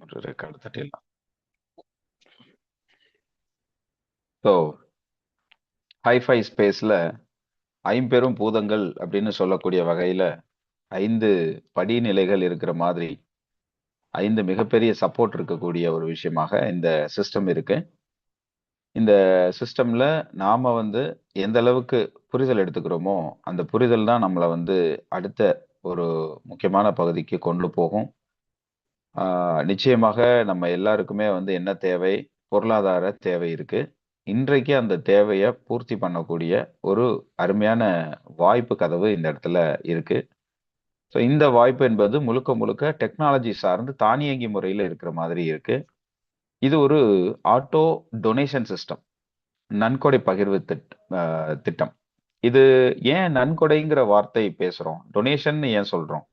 ஒரு record தட்டிடலாம். So hi-fi ஸ்பேஸ்ல ஐம்பெரும் பூதங்கள் அப்படின்னு சொல்லக்கூடிய வகையில 5 படிநிலைகள் இருக்கிற மாதிரி 5 மிகப்பெரிய சப்போர்ட் இருக்கக்கூடிய ஒரு விஷயமாக இந்த சிஸ்டம் இருக்கு. இந்த சிஸ்டம்ல நாம எந்த அளவுக்கு புரிதல் எடுத்துக்கிறோமோ அந்த புரிதல் தான் நம்மளை அடுத்த ஒரு முக்கியமான பகுதிக்கு கொண்டு போகும். நிச்சயமாக நம்ம எல்லாருக்குமே என்ன தேவை? பொருளாதார தேவை இருக்கு. இன்றைக்கு அந்த தேவையை பூர்த்தி பண்ணக்கூடிய ஒரு அருமையான வாய்ப்பு கதவு இந்த இடத்துல இருக்கு. ஸோ இந்த வாய்ப்பு என்பது முழுக்க முழுக்க டெக்னாலஜி சார்ந்து தானியங்கி முறையில் இருக்கிற மாதிரி இருக்கு. இது ஒரு ஆட்டோ டொனேஷன் சிஸ்டம், நன்கொடை பகிர்வு திட்டம். இது ஏன் நன்கொடைங்கிற வார்த்தை பேசுறோம், டொனேஷன் ஏன் சொல்றோம்?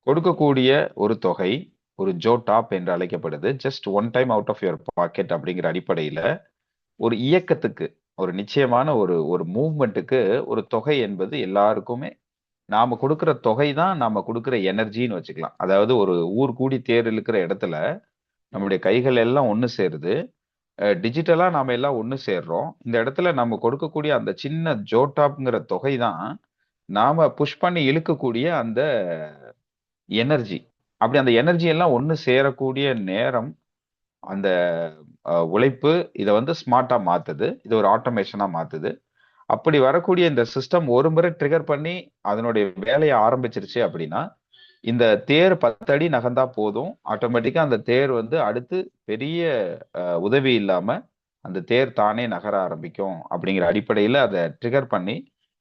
கொடுக்கக்கூடிய ஒரு தொகை ஒரு ஜோ டாப் என்று அழைக்கப்படுது. Just one time out of your pocket அப்படிங்கிற அடிப்படையில ஒரு இயக்கத்துக்கு, ஒரு நிச்சயமான ஒரு ஒரு மூவ்மெண்ட்டுக்கு ஒரு தொகை என்பது எல்லாருக்குமே நாம கொடுக்கிற தொகை தான் நாம கொடுக்கிற எனர்ஜின்னு வச்சுக்கலாம். அதாவது ஒரு ஊர் கூடி தேர் இழுக்கிற இடத்துல நம்முடைய கைகள் எல்லாம் ஒண்ணு சேருது. டிஜிட்டலா நாம எல்லாம் ஒண்ணு சேர்றோம். இந்த இடத்துல நம்ம கொடுக்கக்கூடிய அந்த சின்ன ஜோட்டாப்ங்கிற தொகை தான் நாம புஷ் பண்ணி இழுக்கக்கூடிய அந்த எனர்ஜி. அப்படி அந்த எனர்ஜி எல்லாம் ஒண்ணு சேரக்கூடிய நேரம், அந்த உழைப்பு இதை ஸ்மார்ட்டா மாத்துது. இது ஒரு ஆட்டோமேஷனா மாத்துது. அப்படி வரக்கூடிய இந்த சிஸ்டம் ஒரு முறை ட்ரிகர் பண்ணி அதனுடைய வேலையை ஆரம்பிச்சிருச்சு அப்படின்னா, இந்த தேர் 10 அடி நகர்ந்தா போதும், ஆட்டோமேட்டிக்கா அந்த தேர் அடுத்து பெரிய உதவி இல்லாம அந்த தேர் தானே நகர ஆரம்பிக்கும் அப்படிங்கிற அடிப்படையில அதை ட்ரிகர் பண்ணி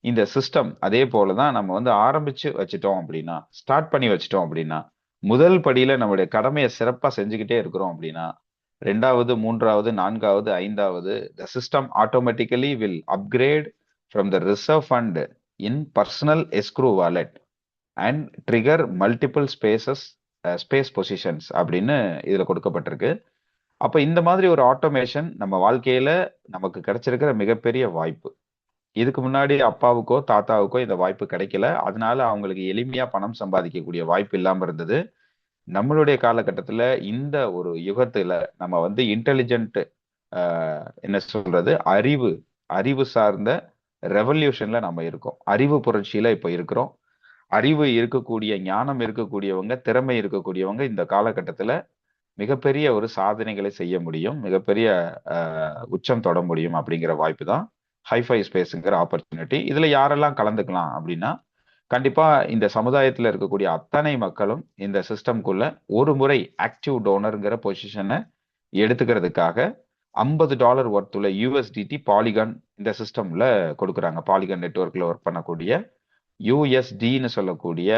இந்த சிஸ்டம் அதே போலதான் நம்ம ஆரம்பிச்சு வச்சுட்டோம் அப்படின்னா, ஸ்டார்ட் பண்ணி வச்சுட்டோம் அப்படின்னா, முதல் படியில நம்மளுடைய கடமையை சிறப்பா செஞ்சுக்கிட்டே இருக்கிறோம் அப்படின்னா, 2வது 3வது 4வது 5வது the system automatically will upgrade from the reserve fund in personal escrow wallet and trigger multiple space positions அப்படின்னு இதுல கொடுக்கப்பட்டிருக்கு. அப்ப இந்த மாதிரி ஒரு ஆட்டோமேஷன் நம்ம வாழ்க்கையில நமக்கு கிடைச்சிருக்கிற மிகப்பெரிய வாய்ப்பு. இதுக்கு முன்னாடி அப்பாவுக்கோ தாத்தாவுக்கோ இந்த வாய்ப்பு கிடைக்கல. அதனால அவங்களுக்கு எளிமையா பணம் சம்பாதிக்கக்கூடிய வாய்ப்பு இல்லாம இருந்தது. நம்மளுடைய காலகட்டத்துல இந்த ஒரு யுகத்துல நம்ம இன்டெலிஜென்ட், என்ன சொல்றது, அறிவு அறிவு சார்ந்த ரெவல்யூஷன்ல நம்ம இருக்கோம். அறிவு புரட்சியில இப்ப இருக்கிறோம். அறிவு இருக்கக்கூடிய, ஞானம் இருக்கக்கூடியவங்க, திறமை இருக்கக்கூடியவங்க இந்த காலகட்டத்துல மிகப்பெரிய ஒரு சாதனைகளை செய்ய முடியும், மிகப்பெரிய உச்சம் தொட முடியும் அப்படிங்கிற வாய்ப்பு தான் ஹைஃபை ஸ்பேஸுங்கிற ஆப்பர்ச்சுனிட்டி. இதுல யாரெல்லாம் கலந்துக்கலாம் அப்படின்னா, கண்டிப்பா இந்த சமுதாயத்துல இருக்கக்கூடிய அத்தனை மக்களும் இந்த சிஸ்டம்குள்ள ஒரு முறை ஆக்டிவ் டோனர்ங்கிற பொசிஷனை எடுத்துக்கிறதுக்காக $50 ஒர்த்துள்ள யூஎஸ்டிடி பாலிகான் இந்த சிஸ்டம்ல கொடுக்குறாங்க. பாலிகான் நெட்வொர்க்ல ஒர்க் பண்ணக்கூடிய யூஎஸ்டின்னு சொல்லக்கூடிய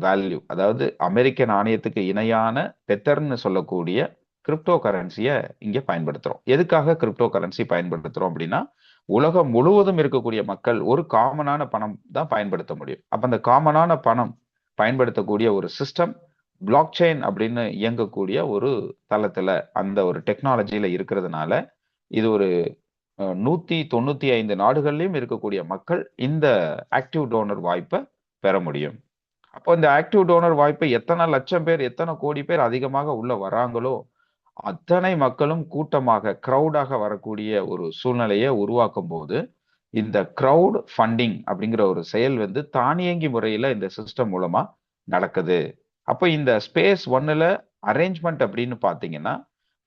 வேல்யூ, அதாவது அமெரிக்க நாணயத்துக்கு இணையான பெத்தர்ன்னு சொல்லக்கூடிய கிரிப்டோ கரன்சியை இங்க பயன்படுத்துறோம். எதுக்காக கிரிப்டோ கரன்சி பயன்படுத்துறோம் அப்படின்னா, உலகம் முழுவதும் இருக்கக்கூடிய மக்கள் ஒரு காமனான பணம் தான் பயன்படுத்த முடியும். அப்ப அந்த காமனான பணம் பயன்படுத்தக்கூடிய ஒரு சிஸ்டம் பிளாக் செயின் அப்படின்னு இயங்கக்கூடிய ஒரு தளத்துல அந்த ஒரு டெக்னாலஜியில இருக்கிறதுனால இது ஒரு 195 நாடுகள்லயும் இருக்கக்கூடிய மக்கள் இந்த ஆக்டிவ் டோனர் வாய்ப்பை பெற முடியும். அப்போ இந்த ஆக்டிவ் டோனர் வாய்ப்பை எத்தனை லட்சம் பேர், எத்தனை கோடி பேர் அதிகமாக உள்ள வராங்களோ அத்தனை மக்களும் கூட்டமாக கிரௌடாக வரக்கூடிய ஒரு சூழ்நிலையை உருவாக்கும் போது இந்த கிரௌட் ஃபண்டிங் அப்படிங்கிற ஒரு செயல் தானியங்கி முறையில இந்த சிஸ்டம் மூலமா நடக்குது. அப்போ இந்த ஸ்பேஸ் ஒன்னுல அரேஞ்ச்மெண்ட் அப்படின்னு பாத்தீங்கன்னா,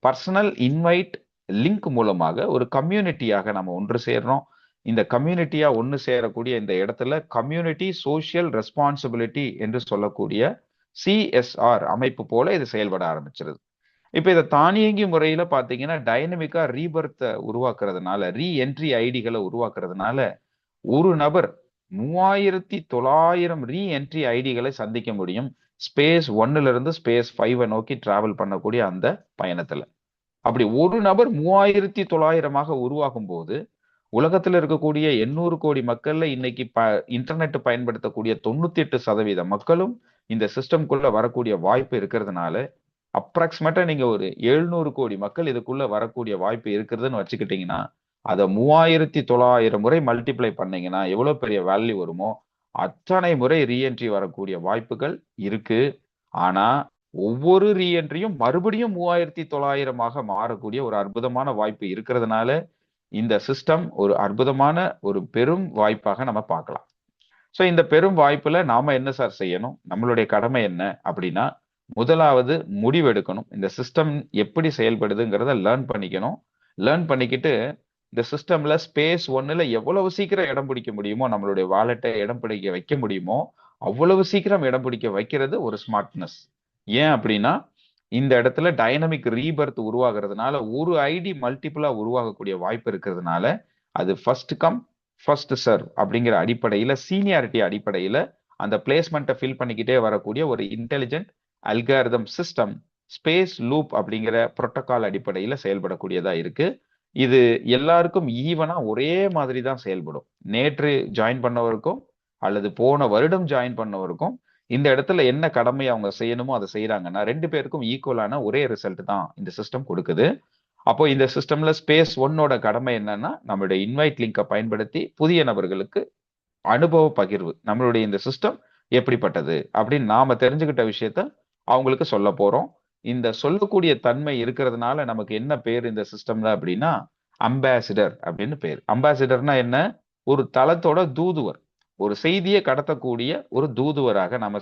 பர்சனல் இன்வைட் லிங்க் மூலமாக ஒரு கம்யூனிட்டியாக நம்ம ஒன்று சேர்றோம். இந்த கம்யூனிட்டியா ஒன்று சேரக்கூடிய இந்த இடத்துல கம்யூனிட்டி சோசியல் ரெஸ்பான்சிபிலிட்டி என்று சொல்லக்கூடிய சிஎஸ்ஆர் அமைப்பு போல இது செயல்பட ஆரம்பிச்சிருது. இப்ப இதை தானியங்கி முறையில பாத்தீங்கன்னா டைனமிக்கா ரீபர்த் உருவாக்குறதுனால, ரீஎன்ட்ரி ஐடிகளை உருவாக்குறதுனால ஒரு நபர் 3900 ரீஎன்ட்ரி ஐடிகளை சந்திக்க முடியும் ஸ்பேஸ் ஒன்னுல இருந்து ஸ்பேஸ் 5 நோக்கி டிராவல் பண்ணக்கூடிய அந்த பயணத்துல. அப்படி ஒரு நபர் 3900 உருவாகும் போது உலகத்துல இருக்கக்கூடிய 800 கோடி மக்கள்ல இன்னைக்கு இன்டர்நெட் பயன்படுத்தக்கூடிய 98% மக்களும் இந்த சிஸ்டம்குள்ள வரக்கூடிய வாய்ப்பு இருக்கிறதுனால அப்ராக்சிமேட்டா நீங்க ஒரு 700 கோடி மக்கள் இதுக்குள்ள வரக்கூடிய வாய்ப்பு இருக்கிறதுன்னு வச்சுக்கிட்டீங்கன்னா, அதை 3900 முறை மல்டிப்ளை பண்ணீங்கன்னா எவ்வளவு பெரிய வேல்யூ வருமோ அத்தனை முறை ரீஎன்ட்ரி வரக்கூடிய வாய்ப்புகள் இருக்கு. ஆனா ஒவ்வொரு ரீஎன்ட்ரியும் மறுபடியும் 3900 மாறக்கூடிய ஒரு அற்புதமான வாய்ப்பு இருக்கிறதுனால இந்த சிஸ்டம் ஒரு அற்புதமான ஒரு பெரும் வாய்ப்பாக நம்ம பார்க்கலாம். ஸோ இந்த பெரும் வாய்ப்புல நாம என்ன சார் செய்யணும்? நம்மளுடைய கடமை என்ன அப்படின்னா, முதலாவது முடிவெடுக்கணும். இந்த சிஸ்டம் எப்படி செயல்படுதுங்கிறத லேர்ன் பண்ணிக்கணும். லேர்ன் பண்ணிக்கிட்டு இந்த சிஸ்டம்ல ஸ்பேஸ் 1ல எவ்வளவு சீக்கிரம் இடம் பிடிக்க முடியுமோ, நம்மளுடைய வாலெட்டை இடம் பிடிக்க வைக்க முடியுமோ, அவ்வளவு சீக்கிரம் இடம் பிடிக்க வைக்கிறது ஒரு ஸ்மார்ட்னஸ். ஏன் அப்படின்னா, இந்த இடத்துல டைனமிக் ரீபர்த் உருவாகிறதுனால ஒரு ஐடி மல்டிபிளா உருவாகக்கூடிய வாய்ப்பு இருக்கிறதுனால அது ஃபர்ஸ்ட் கம் ஃபர்ஸ்ட் சர்வ் அப்படிங்கிற அடிப்படையில சீனியாரிட்டி அடிப்படையில அந்த பிளேஸ்மெண்ட்டை ஃபில் பண்ணிக்கிட்டே வரக்கூடிய ஒரு intelligent algorithm system space loop அப்படிங்கிற புரோட்டோகால் அடிப்படையில செயல்படக்கூடியதா இருக்கு. இது எல்லாருக்கும் ஈவனா ஒரே மாதிரி தான் செயல்படும். நேற்று ஜாயின் பண்ணவருக்கும் அல்லது போன வருடம் ஜாயின் பண்ணவருக்கும் இந்த இடத்துல என்ன கடமை அவங்க செய்யணுமோ அதை செய்யறாங்கன்னா 2 பேருக்கும் ஈக்குவலான ஒரே ரிசல்ட் தான் இந்த சிஸ்டம் கொடுக்குது. அப்போ இந்த சிஸ்டம்ல ஸ்பேஸ் 1ஓட கடமை என்னன்னா, நம்மளுடைய இன்வைட் லிங்கை பயன்படுத்தி புதிய நபர்களுக்கு அனுபவ பகிர்வு. நம்மளுடைய இந்த சிஸ்டம் எப்படிப்பட்டது அப்படின்னு நாம தெரிஞ்சுக்கிட்ட விஷயத்த அவங்களுக்கு சொல்ல போறோம். இந்த சொல்லக்கூடிய தன்மை இருக்கிறதுனால நமக்கு என்ன பேர் இந்த சிஸ்டம்ல அப்படின்னா, அம்பாசிடர் அப்படின்னு பேர். அம்பாசிடர்னா என்ன? ஒரு தளத்தோட தூதுவர். ஒரு செய்தியை கடத்தக்கூடிய ஒரு தூதுவராக நம்ம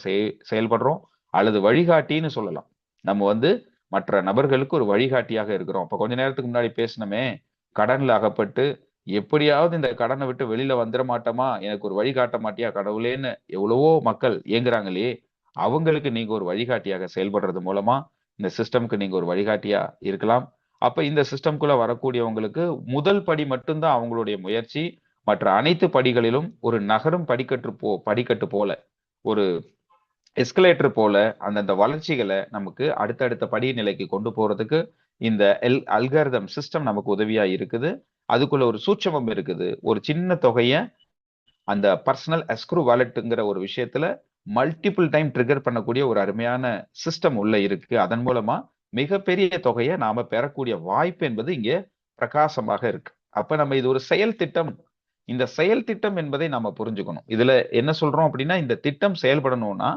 செயல்படுறோம், அல்லது வழிகாட்டின்னு சொல்லலாம். நம்ம வந்து மற்ற நபர்களுக்கு ஒரு வழிகாட்டியாக இருக்கிறோம். இப்ப கொஞ்ச நேரத்துக்கு முன்னாடி பேசினமே, கடன்ல அகப்பட்டு எப்படியாவது இந்த கடனை விட்டு வெளியில வந்துட மாட்டோமா, எனக்கு ஒரு வழிகாட்ட மாட்டியா கடவுளேன்னு எவ்வளவோ மக்கள் ஏங்குறாங்களே, அவங்களுக்கு நீங்க ஒரு வழிகாட்டியாக செயல்படுறது மூலமா இந்த சிஸ்டம்க்கு நீங்க ஒரு வழிகாட்டியா இருக்கலாம். அப்ப இந்த சிஸ்டம்குள்ள வரக்கூடியவங்களுக்கு முதல் படி மட்டும்தான் அவங்களுடைய முயற்சி. மற்ற அனைத்து படிகளிலும் ஒரு நகரும் படிக்கட்டு போல, ஒரு எஸ்கலேட்டர் போல அந்தந்த வளர்ச்சிகளை நமக்கு அடுத்தடுத்த படிநிலைக்கு கொண்டு போறதுக்கு இந்த அல்காரிதம் சிஸ்டம் நமக்கு உதவியா இருக்குது. அதுக்குள்ள ஒரு சூட்சமம் இருக்குது. ஒரு சின்ன தொகையை அந்த பர்சனல் எஸ்க்ரூ வாலெட்டுங்கிற ஒரு விஷயத்துல மல்டிபிள் டைம் ட்ரிகர் பண்ணக்கூடிய ஒரு அருமையான சிஸ்டம் உள்ள இருக்கு. அதன் மூலமா மிகப்பெரிய தொகையை நாம பெறக்கூடிய வாய்ப்பு என்பது இங்கே பிரகாசமாக இருக்கு. அப்ப நம்ம இது ஒரு செயல் திட்டம். இந்த செயல் திட்டம் என்பதை நாம புரிஞ்சுக்கணும். இதுல என்ன சொல்றோம் அப்படின்னா, இந்த திட்டம் செயல்படணும்னா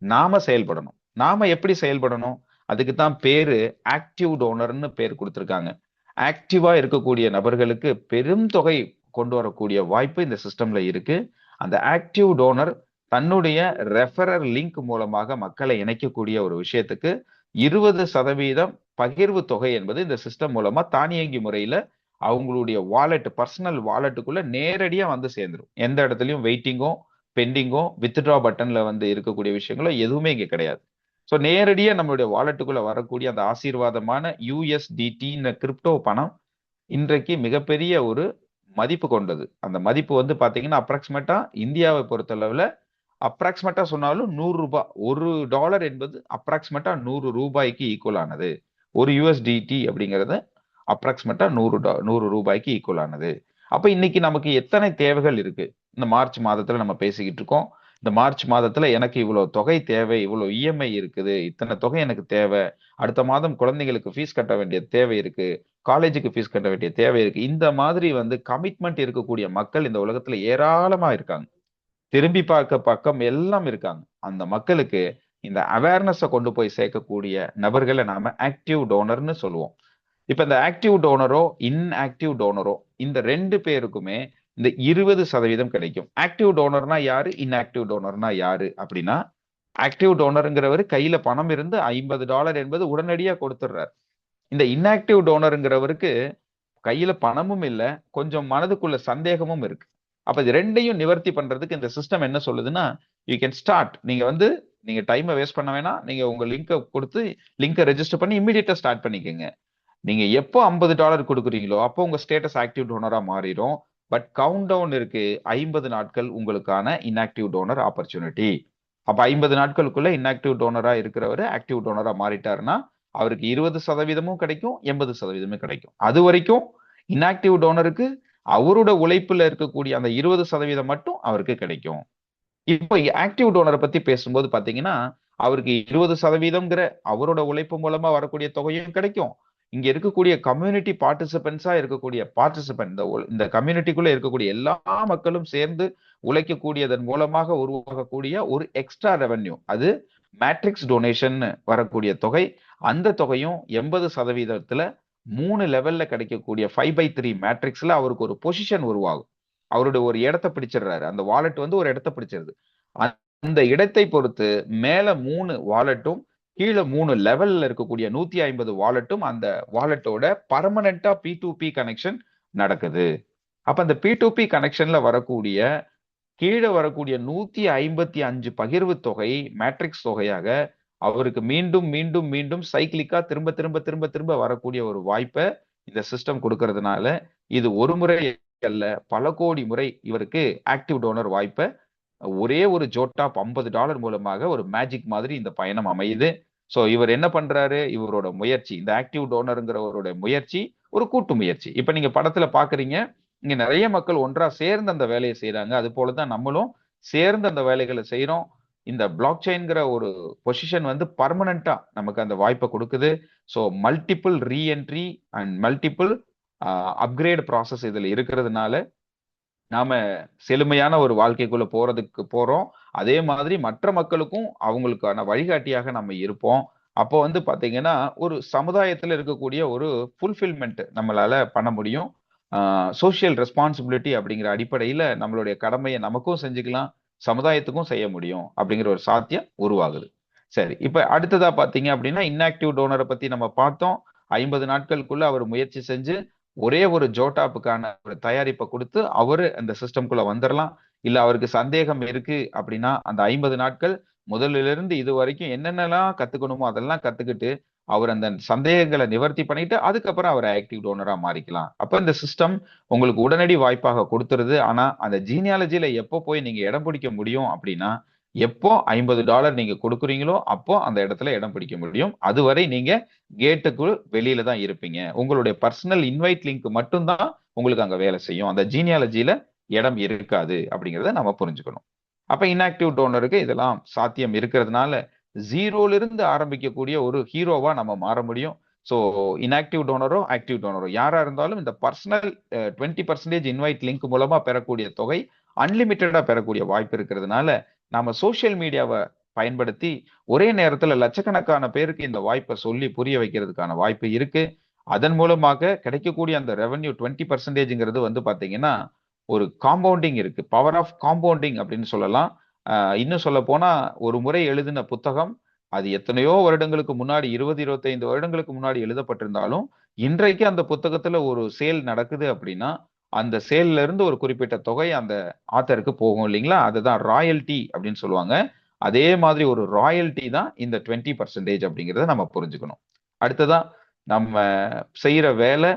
நாம செயல்படணும். நாம எப்படி செயல்படணும்? அதுக்கு தான் பேரு ஆக்டிவ் டோனர்னு பேர் கொடுத்திருக்காங்க. ஆக்டிவா இருக்கக்கூடிய நபர்களுக்கு பெரும் தொகை கொண்டு வரக்கூடிய வாய்ப்பு இந்த சிஸ்டம்ல இருக்கு. அந்த ஆக்டிவ் டோனர் தன்னுடைய ரெஃபரர் லிங்க் மூலமாக மக்களை இணைக்கக்கூடிய ஒரு விஷயத்துக்கு 20% பகிர்வு தொகை என்பது இந்த சிஸ்டம் மூலமா தானியங்கி முறையில அவங்களுடைய வாலெட், பர்சனல் வாலெட்டுக்குள்ள நேரடியா வந்து சேர்ந்துரும். எந்த இடத்துலயும் வெயிட்டிங்கோ பெண்டிங்கோ வித்ட்ரா பட்டன்ல வந்து இருக்கக்கூடிய விஷயங்களோ எதுவுமே இங்க கிடையாது. ஸோ நேரடியா நம்மளுடைய வாலெட்டுக்குள்ள வரக்கூடிய அந்த ஆசீர்வாதமான USDT கிரிப்டோ பணம் இன்றைக்கு மிகப்பெரிய ஒரு மதிப்பு கொண்டது. அந்த மதிப்பு வந்து பாத்தீங்கன்னா அப்ராக்சிமேட்டா இந்தியாவை பொறுத்தளவுல அப்ராக்சிமேட்டா சொன்னாலும் $100. $1 என்பது அப்ராக்சிமேட்டா $100 ஈக்குவல் ஆனது. ஒரு USDT அப்படிங்கிறது அப்ராக்சிமேட்டா $100 ஈக்குவல் ஆனது. அப்ப இன்னைக்கு நமக்கு எத்தனை தேவைகள் இருக்கு? இந்த மார்ச் மாதத்துல நம்ம பேசிக்கிட்டு இருக்கோம். இந்த மார்ச் மாதத்துல எனக்கு இவ்வளவு தொகை தேவை, இவ்வளவு இஎம்ஐ இருக்குது, இத்தனை தொகை எனக்கு தேவை, அடுத்த மாதம் குழந்தைங்களுக்கு ஃபீஸ் கட்ட வேண்டிய தேவை இருக்கு, காலேஜுக்கு ஃபீஸ் கட்ட வேண்டிய தேவை இருக்கு. இந்த மாதிரி வந்து கமிட்மெண்ட் இருக்கக்கூடிய மக்கள் இந்த உலகத்துல ஏராளமா இருக்காங்க. திரும்பி பார்க்க பக்கம் எல்லாம் இருக்காங்க. அந்த மக்களுக்கு இந்த அவேர்னஸை கொண்டு போய் சேர்க்கக்கூடிய நபர்களை நாம ஆக்டிவ் டோனர்னு சொல்லுவோம். இப்ப இந்த ஆக்டிவ் டோனரோ இன்ஆக்டிவ் டோனரோ இந்த 2 பேருக்குமே இந்த 20% கிடைக்கும். ஆக்டிவ் டோனர்னா யாரு, இன்ஆக்டிவ் டோனர்னா யாரு அப்படின்னா, ஆக்டிவ் டோனருங்கிறவர் கையில பணம் இருந்து $50 என்பது உடனடியா கொடுத்துடுறாரு. இந்த இன்ஆக்டிவ் டோனருங்கிறவருக்கு கையில பணமும் இல்ல, கொஞ்சம் மனதுக்குள்ள சந்தேகமும் இருக்கு. அப்ப இது 2யும் நிவர்த்தி பண்றதுக்கு இந்த சிஸ்டம் என்ன சொல்லுதுன்னா, யூ கேன் ஸ்டார்ட். நீங்க டைமை வேஸ்ட் பண்ண வேணாம். நீங்க உங்க லிங்கை கொடுத்து லிங்கை ரெஜிஸ்டர் பண்ணி இமீடியட்டா ஸ்டார்ட் பண்ணிக்கோங்க. நீங்க எப்போ $50 கொடுக்குறீங்களோ அப்போ உங்க ஸ்டேட்டஸ் ஆக்டிவ் டோனரா மாறிடும். பட் கவுண்ட் டவுன் இருக்கு. 50 நாட்கள் உங்களுக்கான இன்ஆக்டிவ் டோனர் ஆப்பர்ச்சுனிட்டி. அப்ப 50 நாட்களுக்குள்ள இன்ஆக்டிவ் டோனரா இருக்கிறவர் ஆக்டிவ் டோனரா மாறிட்டாருன்னா அவருக்கு 20%ம் கிடைக்கும், 80%மே கிடைக்கும். அது வரைக்கும் இன்ஆக்டிவ் டோனருக்கு அவரோட உழைப்புல இருக்கக்கூடிய அந்த 20% மட்டும் அவருக்கு கிடைக்கும். இப்போ ஆக்டிவ் டோனரை பத்தி பேசும்போது பாத்தீங்கன்னா, அவருக்கு 20%ங்கிற அவரோட உழைப்பு மூலமா வரக்கூடிய தொகையும் கிடைக்கும். இங்க இருக்கக்கூடிய கம்யூனிட்டி பார்ட்டிசிபென்ட்ஸா இருக்கக்கூடிய பார்ட்டிசிபென்ட், இந்த கம்யூனிட்டிக்குள்ள இருக்கக்கூடிய எல்லா மக்களும் சேர்ந்து உழைக்கக்கூடியதன் மூலமாக உருவாகக்கூடிய ஒரு எக்ஸ்ட்ரா ரெவென்யூ, அது மேட்ரிக்ஸ் டொனேஷன் வரக்கூடிய தொகை, அந்த தொகையும் 80% 3 லெவல்ல கிடைக்கக்கூடிய 5/3 மேட்ரிக்ஸ்ல அவருக்கு ஒரு பொசிஷன் உருவாகும். அவருடைய ஒரு இடத்தை பிடிச்சிடுறாரு. அந்த வாலெட் வந்து ஒரு இடத்தை பிடிச்சிருது. அந்த இடத்தை பொறுத்து மேல 3 வாலெட்டும் கீழ 3 லெவல்ல இருக்கக்கூடிய 150 வாலெட்டும் அந்த வாலெட்டோட பர்மனண்டா P2P கனெக்ஷன் நடக்குது. அப்ப அந்த P2P கனெக்ஷன்ல வரக்கூடிய கீழே வரக்கூடிய 155 பகிர்வு தொகை மேட்ரிக்ஸ் தொகையாக அவருக்கு மீண்டும் மீண்டும் மீண்டும் சைக்கிளிக்கா திரும்ப திரும்ப திரும்ப திரும்ப வரக்கூடிய ஒரு வாய்ப்பை இந்த சிஸ்டம் கொடுக்கறதுனால இது ஒரு முறை அல்ல, பல கோடி முறை இவருக்கு ஆக்டிவ் டோனர் வாய்ப்பை ஒரே ஒரு ஜோட்டாப் $50 மூலமாக ஒரு மேஜிக் மாதிரி இந்த பயணம் அமையுது. சோ இவர் என்ன பண்றாரு, இவரோட முயற்சி, இந்த ஆக்டிவ் டோனருங்கிறவரோட முயற்சி ஒரு கூட்டு முயற்சி. இப்ப நீங்க படத்துல பாக்குறீங்க, இங்க நிறைய மக்கள் ஒன்றா சேர்ந்து அந்த வேலையை செய்யறாங்க. அது போலதான் நம்மளும் சேர்ந்து அந்த வேலைகளை செய்யறோம். இந்த பிளாக் செயின்ங்கிற ஒரு பொசிஷன் வந்து பர்மனண்டா நமக்கு அந்த வாய்ப்பை கொடுக்குது. So multiple reentry and multiple upgrade process இதுல இருக்கிறதுனால நாம செழுமையான ஒரு வாழ்க்கைக்குள்ள போறோம். அதே மாதிரி மற்ற மக்களுக்கும் அவங்களுக்கான வழிகாட்டியாக நம்ம இருப்போம். அப்போ வந்து பாத்தீங்கன்னா ஒரு சமுதாயத்துல இருக்கக்கூடிய ஒரு ஃபுல்ஃபில்மெண்ட் நம்மளால பண்ண முடியும். சோசியல் ரெஸ்பான்சிபிலிட்டி அப்படிங்கிற அடிப்படையில நம்மளுடைய கடமையை நமக்கும் செஞ்சுக்கலாம், சமுதாயத்துக்கும் செய்ய முடியும் அப்படிங்கிற ஒரு சாத்தியம் உருவாகுது. சரி, இப்ப அடுத்ததா பாத்தீங்க அப்படின்னா இன்ஆக்டிவ் டோனரை பத்தி நம்ம பார்த்தோம். 50 நாட்களுக்குள்ள அவர் முயற்சி செஞ்சு ஒரே ஒரு ஜோட்டாப்புக்கான ஒரு தயாரிப்பை கொடுத்து அவரு அந்த சிஸ்டம்குள்ள வந்துடலாம். இல்ல அவருக்கு சந்தேகம் இருக்கு அப்படின்னா அந்த 50 நாட்கள் முதலிலிருந்து இது வரைக்கும் என்னென்னலாம் கத்துக்கணுமோ அதெல்லாம் கத்துக்கிட்டு அவர் அந்த சந்தேகங்களை நிவர்த்தி பண்ணிட்டு அதுக்கப்புறம் அவர் ஆக்டிவ் டோனரா மாறிக்கலாம். அப்ப இந்த சிஸ்டம் உங்களுக்கு உடனடி வாய்ப்பாக கொடுத்துருது. ஆனா அந்த ஜீனியாலஜில எப்போ போய் நீங்க இடம் பிடிக்க முடியும் அப்படின்னா, எப்போ $50 நீங்க கொடுக்குறீங்களோ அப்போ அந்த இடத்துல இடம் பிடிக்க முடியும். அதுவரை நீங்க கேட்டுக்கு வெளியில தான் இருப்பீங்க. உங்களுடைய பர்சனல் இன்வைட் லிங்க் மட்டும்தான் உங்களுக்கு அங்க வேலை செய்யும். அந்த ஜீனியாலஜில இடம் இருக்காது அப்படிங்கிறத நம்ம புரிஞ்சுக்கணும். அப்ப இன்ஆக்டிவ் டோனருக்கு இதெல்லாம் சாத்தியம் இருக்கிறதுனால ஜீரோல இருந்து ஆரம்பிக்கக்கூடிய ஒரு ஹீரோவா நம்ம மாற முடியும். ஸோ இன்ஆக்டிவ் டோனரோ ஆக்டிவ் டோனரோ யாரா இருந்தாலும் இந்த பர்சனல் 20% இன்வைட் லிங்க் மூலமா பெறக்கூடிய தொகை அன்லிமிட்டடா பெறக்கூடிய வாய்ப்பு இருக்கிறதுனால நாம சோசியல் மீடியாவை பயன்படுத்தி ஒரே நேரத்துல லட்சக்கணக்கான பேருக்கு இந்த வாய்ப்பை சொல்லி புரிய வைக்கிறதுக்கான வாய்ப்பு இருக்கு. அதன் மூலமாக கிடைக்கக்கூடிய அந்த ரெவன்யூ 20%ங்கிறது வந்து பாத்தீங்கன்னா ஒரு காம்பவுண்டிங் இருக்கு, பவர் ஆஃப் காம்பவுண்டிங் அப்படின்னு சொல்லலாம். இன்னும் சொல்ல போனா ஒரு முறை எழுதின புத்தகம் அது எத்தனையோ வருடங்களுக்கு முன்னாடி 20-25 வருடங்களுக்கு முன்னாடி எழுதப்பட்டிருந்தாலும் இன்றைக்கு அந்த புத்தகத்துல ஒரு சேல் நடக்குது அப்படின்னா அந்த சேல்ல இருந்து ஒரு குறிப்பிட்ட தொகை அந்த ஆத்தருக்கு போகும் இல்லைங்களா, அதுதான் ராயல்டி அப்படின்னு சொல்லுவாங்க. அதே மாதிரி ஒரு ராயல்டி தான் இந்த 20% அப்படிங்கிறத நம்ம புரிஞ்சுக்கணும். அடுத்ததான் நம்ம செய்யற வேலை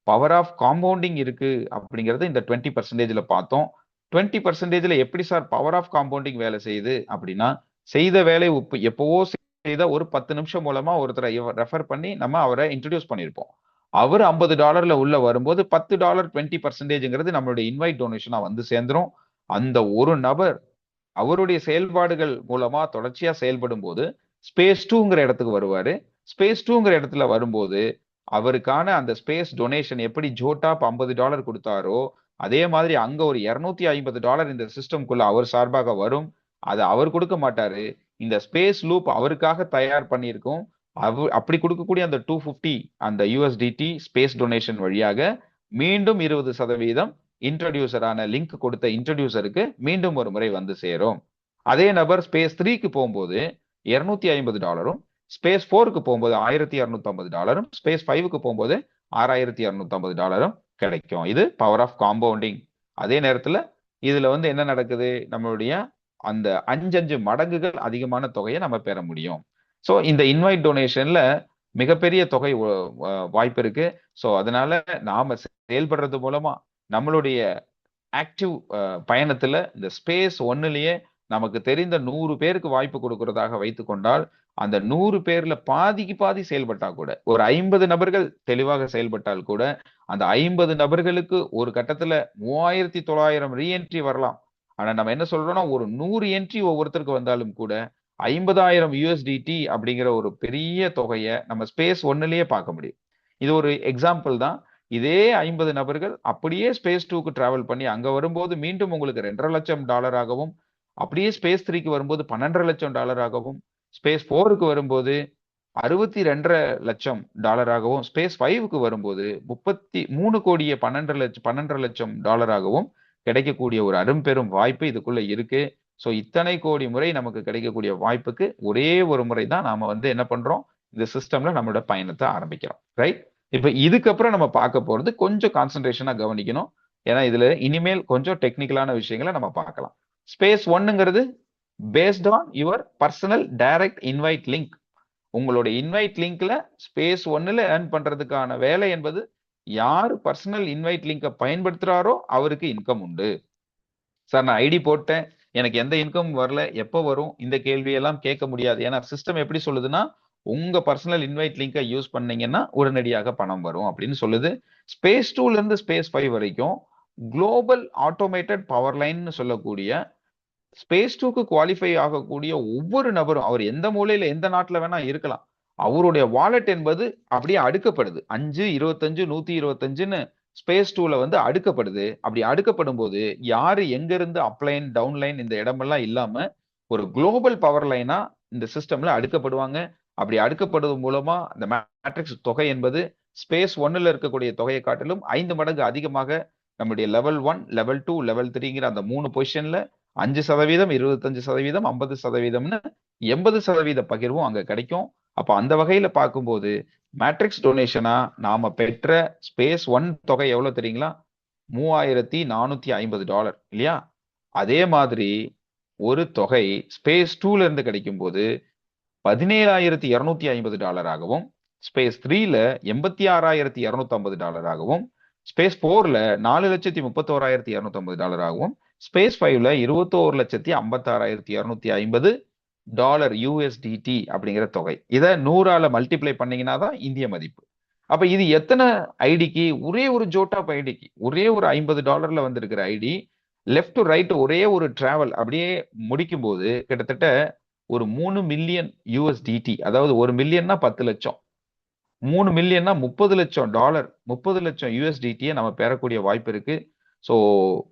பவர் ஆஃப் காம்பவுண்டிங் இருக்கு அப்படிங்கறது இந்த 20%ல பார்த்தோம். 20%ல எப்படி சார் பவர் ஆஃப் காம்பவுண்டிங் வேலை செய்யுது அப்படின்னா, செய்த வேலை எப்பவோ செய்த ஒரு 10 நிமிஷம் மூலமா ஒருத்தரை ரெஃபர் பண்ணி நம்ம அவரை இன்ட்ரடியூஸ் பண்ணியிருப்போம். அவர் $50 உள்ள வரும்போது $10 20%ங்கிறது நம்மளுடைய இன்வைட் டொனேஷனா வந்து சேர்ந்துரும். அந்த ஒரு நபர் அவருடைய செயல்பாடுகள் மூலமா தொடர்ச்சியா செயல்படும் போது ஸ்பேஸ் 2ங்கிற இடத்துக்கு வருவாரு. ஸ்பேஸ் 2ங்கிற இடத்துல வரும்போது அவருக்கான அந்த ஸ்பேஸ் டொனேஷன் எப்படி ஜோட்டாப் $50 கொடுத்தாரோ அதே மாதிரி அங்க ஒரு $250 இந்த சிஸ்டம்குள்ள அவர் சார்பாக வரும். அதை அவர் கொடுக்க மாட்டாரு, இந்த ஸ்பேஸ் லூப் அவருக்காக தயார் பண்ணியிருக்கும். அப்படி கொடுக்கக்கூடிய அந்த 250 அந்த USDT ஸ்பேஸ் டொனேஷன் வழியாக மீண்டும் 20% இன்ட்ரடியூசரான லிங்க் கொடுத்த இன்ட்ரடியூசருக்கு மீண்டும் ஒரு முறை வந்து சேரும். அதே நபர் ஸ்பேஸ் 3க்கு போகும்போது $250, ஸ்பேஸ் 4க்கு போகும்போது $1250, ஸ்பேஸ் 5க்கு போகும்போது $6250 கிடைக்கும். இது பவர் ஆஃப் காம்பவுண்டிங். அதே நேரத்துல இதுல வந்து என்ன நடக்குது, நம்மளுடைய அந்த 5 மடங்குகள் அதிகமான தொகையை நம்ம பெற முடியும். ஸோ இந்த இன்வைட் டொனேஷன்ல மிகப்பெரிய தொகை வாய்ப்பு இருக்கு. ஸோ அதனால நாம செயல்படுறது மூலமா நம்மளுடைய ஆக்டிவ் பயணத்துல இந்த ஸ்பேஸ் 1லயே நமக்கு தெரிந்த 100 பேருக்கு வாய்ப்பு கொடுக்கறதாக வைத்துக் கொண்டால் அந்த 100 பேர்ல பாதிக்கு பாதி செயல்பட்டா கூட ஒரு 50 நபர்கள் தெளிவாக செயல்பட்டால் கூட அந்த 50 நபர்களுக்கு ஒரு கட்டத்துல 3900 ரீஎன்ட்ரி வரலாம். ஆனா நம்ம என்ன சொல்றோம்னா ஒரு 100 என்ட்ரி ஒவ்வொருத்தருக்கு வந்தாலும் கூட 50,000 USDT அப்படிங்கிற ஒரு பெரிய தொகையை நம்ம ஸ்பேஸ் 1லயே பார்க்க முடியும். இது ஒரு எக்ஸாம்பிள் தான். இதே 50 நபர்கள் அப்படியே ஸ்பேஸ் 2க்கு டிராவல் பண்ணி அங்க வரும்போது மீண்டும் உங்களுக்கு $2.5 லட்சம், அப்படியே ஸ்பேஸ் 3க்கு வரும்போது $12.5 லட்சம், ஸ்பேஸ் 4க்கு வரும்போது 62.5 லட்சம் டாலராகவும், ஸ்பேஸ் 5க்கு வரும்போது 33 கோடியே 12 லட்சம் டாலராகவும் கிடைக்கக்கூடிய ஒரு அரும்பெரும் வாய்ப்பு இதுக்குள்ள இருக்கு. ஸோ இத்தனை கோடி முறை நமக்கு கிடைக்கக்கூடிய வாய்ப்புக்கு ஒரே ஒரு முறை தான் நாம வந்து என்ன பண்றோம், இந்த சிஸ்டம்ல நம்மளோட பயணத்தை ஆரம்பிக்கிறோம். ரைட்? இப்ப இதுக்கப்புறம் நம்ம பார்க்க போறது கொஞ்சம் கான்சென்ட்ரேஷனா கவனிக்கணும். ஏன்னா இதுல இனிமேல் கொஞ்சம் டெக்னிக்கலான விஷயங்களை நம்ம பார்க்கலாம். ஸ்பேஸ் ஒன்னுங்கிறது paste on your personal direct invite link. உங்களோட இன்வைட் லிங்க்ல ஸ்பேஸ் ஒன்னுல ஏர்ன் பண்றதுக்கான வேலை என்பது யாரு பர்சனல் இன்வைட் லிங்கை பயன்படுத்துறாரோ அவருக்கு இன்கம் உண்டு. சார் நான் ஐடி போட்டேன், எனக்கு எந்த இன்கம் வரல, எப்போ வரும், இந்த கேள்வியெல்லாம் கேட்க முடியாது. ஏன்னா சிஸ்டம் எப்படி சொல்லுதுன்னா, உங்க பர்சனல் இன்வைட் லிங்கை யூஸ் பண்ணீங்கன்னா உடனடியாக பணம் வரும் அப்படின்னு சொல்லுது. ஸ்பேஸ் 2ல இருந்து ஸ்பேஸ் 5 வரைக்கும் குளோபல் ஆட்டோமேட்டட் பவர் லைன்னு சொல்லக்கூடிய ஸ்பேஸ் 2க்கு குவாலிஃபை ஆகக்கூடிய ஒவ்வொரு நபரும் அவர் எந்த மூலையில எந்த நாட்டுல வேணா இருக்கலாம், அவருடைய வாலெட் என்பது அப்படியே அடுக்கப்படுது. 5, 25, 125ன்னு ஸ்பேஸ் 2ல வந்து அடுக்கப்படுது. அப்படி அடுக்கப்படும் போது யாரு எங்க இருந்து அப்லைன் டவுன்லைன் இந்த இடமெல்லாம் இல்லாம ஒரு குளோபல் பவர் லைனா இந்த சிஸ்டம்ல அடுக்கப்படுவாங்க. அப்படி அடுக்கப்படுவது மூலமா இந்த மேட்ரிக்ஸ் தொகை என்பது ஸ்பேஸ் 1ல இருக்கக்கூடிய தொகையை காட்டிலும் 5 மடங்கு அதிகமாக நம்முடைய லெவல் 1, லெவல் 2, லெவல் 3ங்கிற அந்த 3 பொசிஷன்ல 5%, 25%, 50%ன்னு 80% பகிர்வும் அங்க கிடைக்கும். அப்ப அந்த வகையில பார்க்கும்போது மேட்ரிக்ஸ் டொனேஷனா நாம பெற்ற ஸ்பேஸ் 1 தொகை எவ்வளவு தெரியுங்களா? $3450 இல்லையா? அதே மாதிரி ஒரு தொகை ஸ்பேஸ் 2ல இருந்து கிடைக்கும் போது $17,250 ஸ்பேஸ் 3ல $86,250 ஸ்பேஸ் 4ல $4,31,250 ஸ்பேஸ் 5ல $21,56,250 USDT அப்படிங்கிற தொகை. இதை 100ஆல மல்டிப்ளை பண்ணீங்கன்னா தான் இந்திய மதிப்பு. அப்ப இது எத்தனை ஐடிக்கு? ஒரே ஒரு ஜோட்டாப் ஐடிக்கு ஒரே ஒரு $50 வந்திருக்கிற ஐடி லெஃப்ட் டு ரைட் ஒரே ஒரு டிராவல் அப்படியே முடிக்கும் போது கிட்டத்தட்ட ஒரு 3 மில்லியன் USDT, அதாவது 1 மில்லியன்னா 10 லட்சம், 3 மில்லியன்னா $30 லட்சம், 30 லட்சம் USDT நம்ம பெறக்கூடிய வாய்ப்பு இருக்கு. ஸோ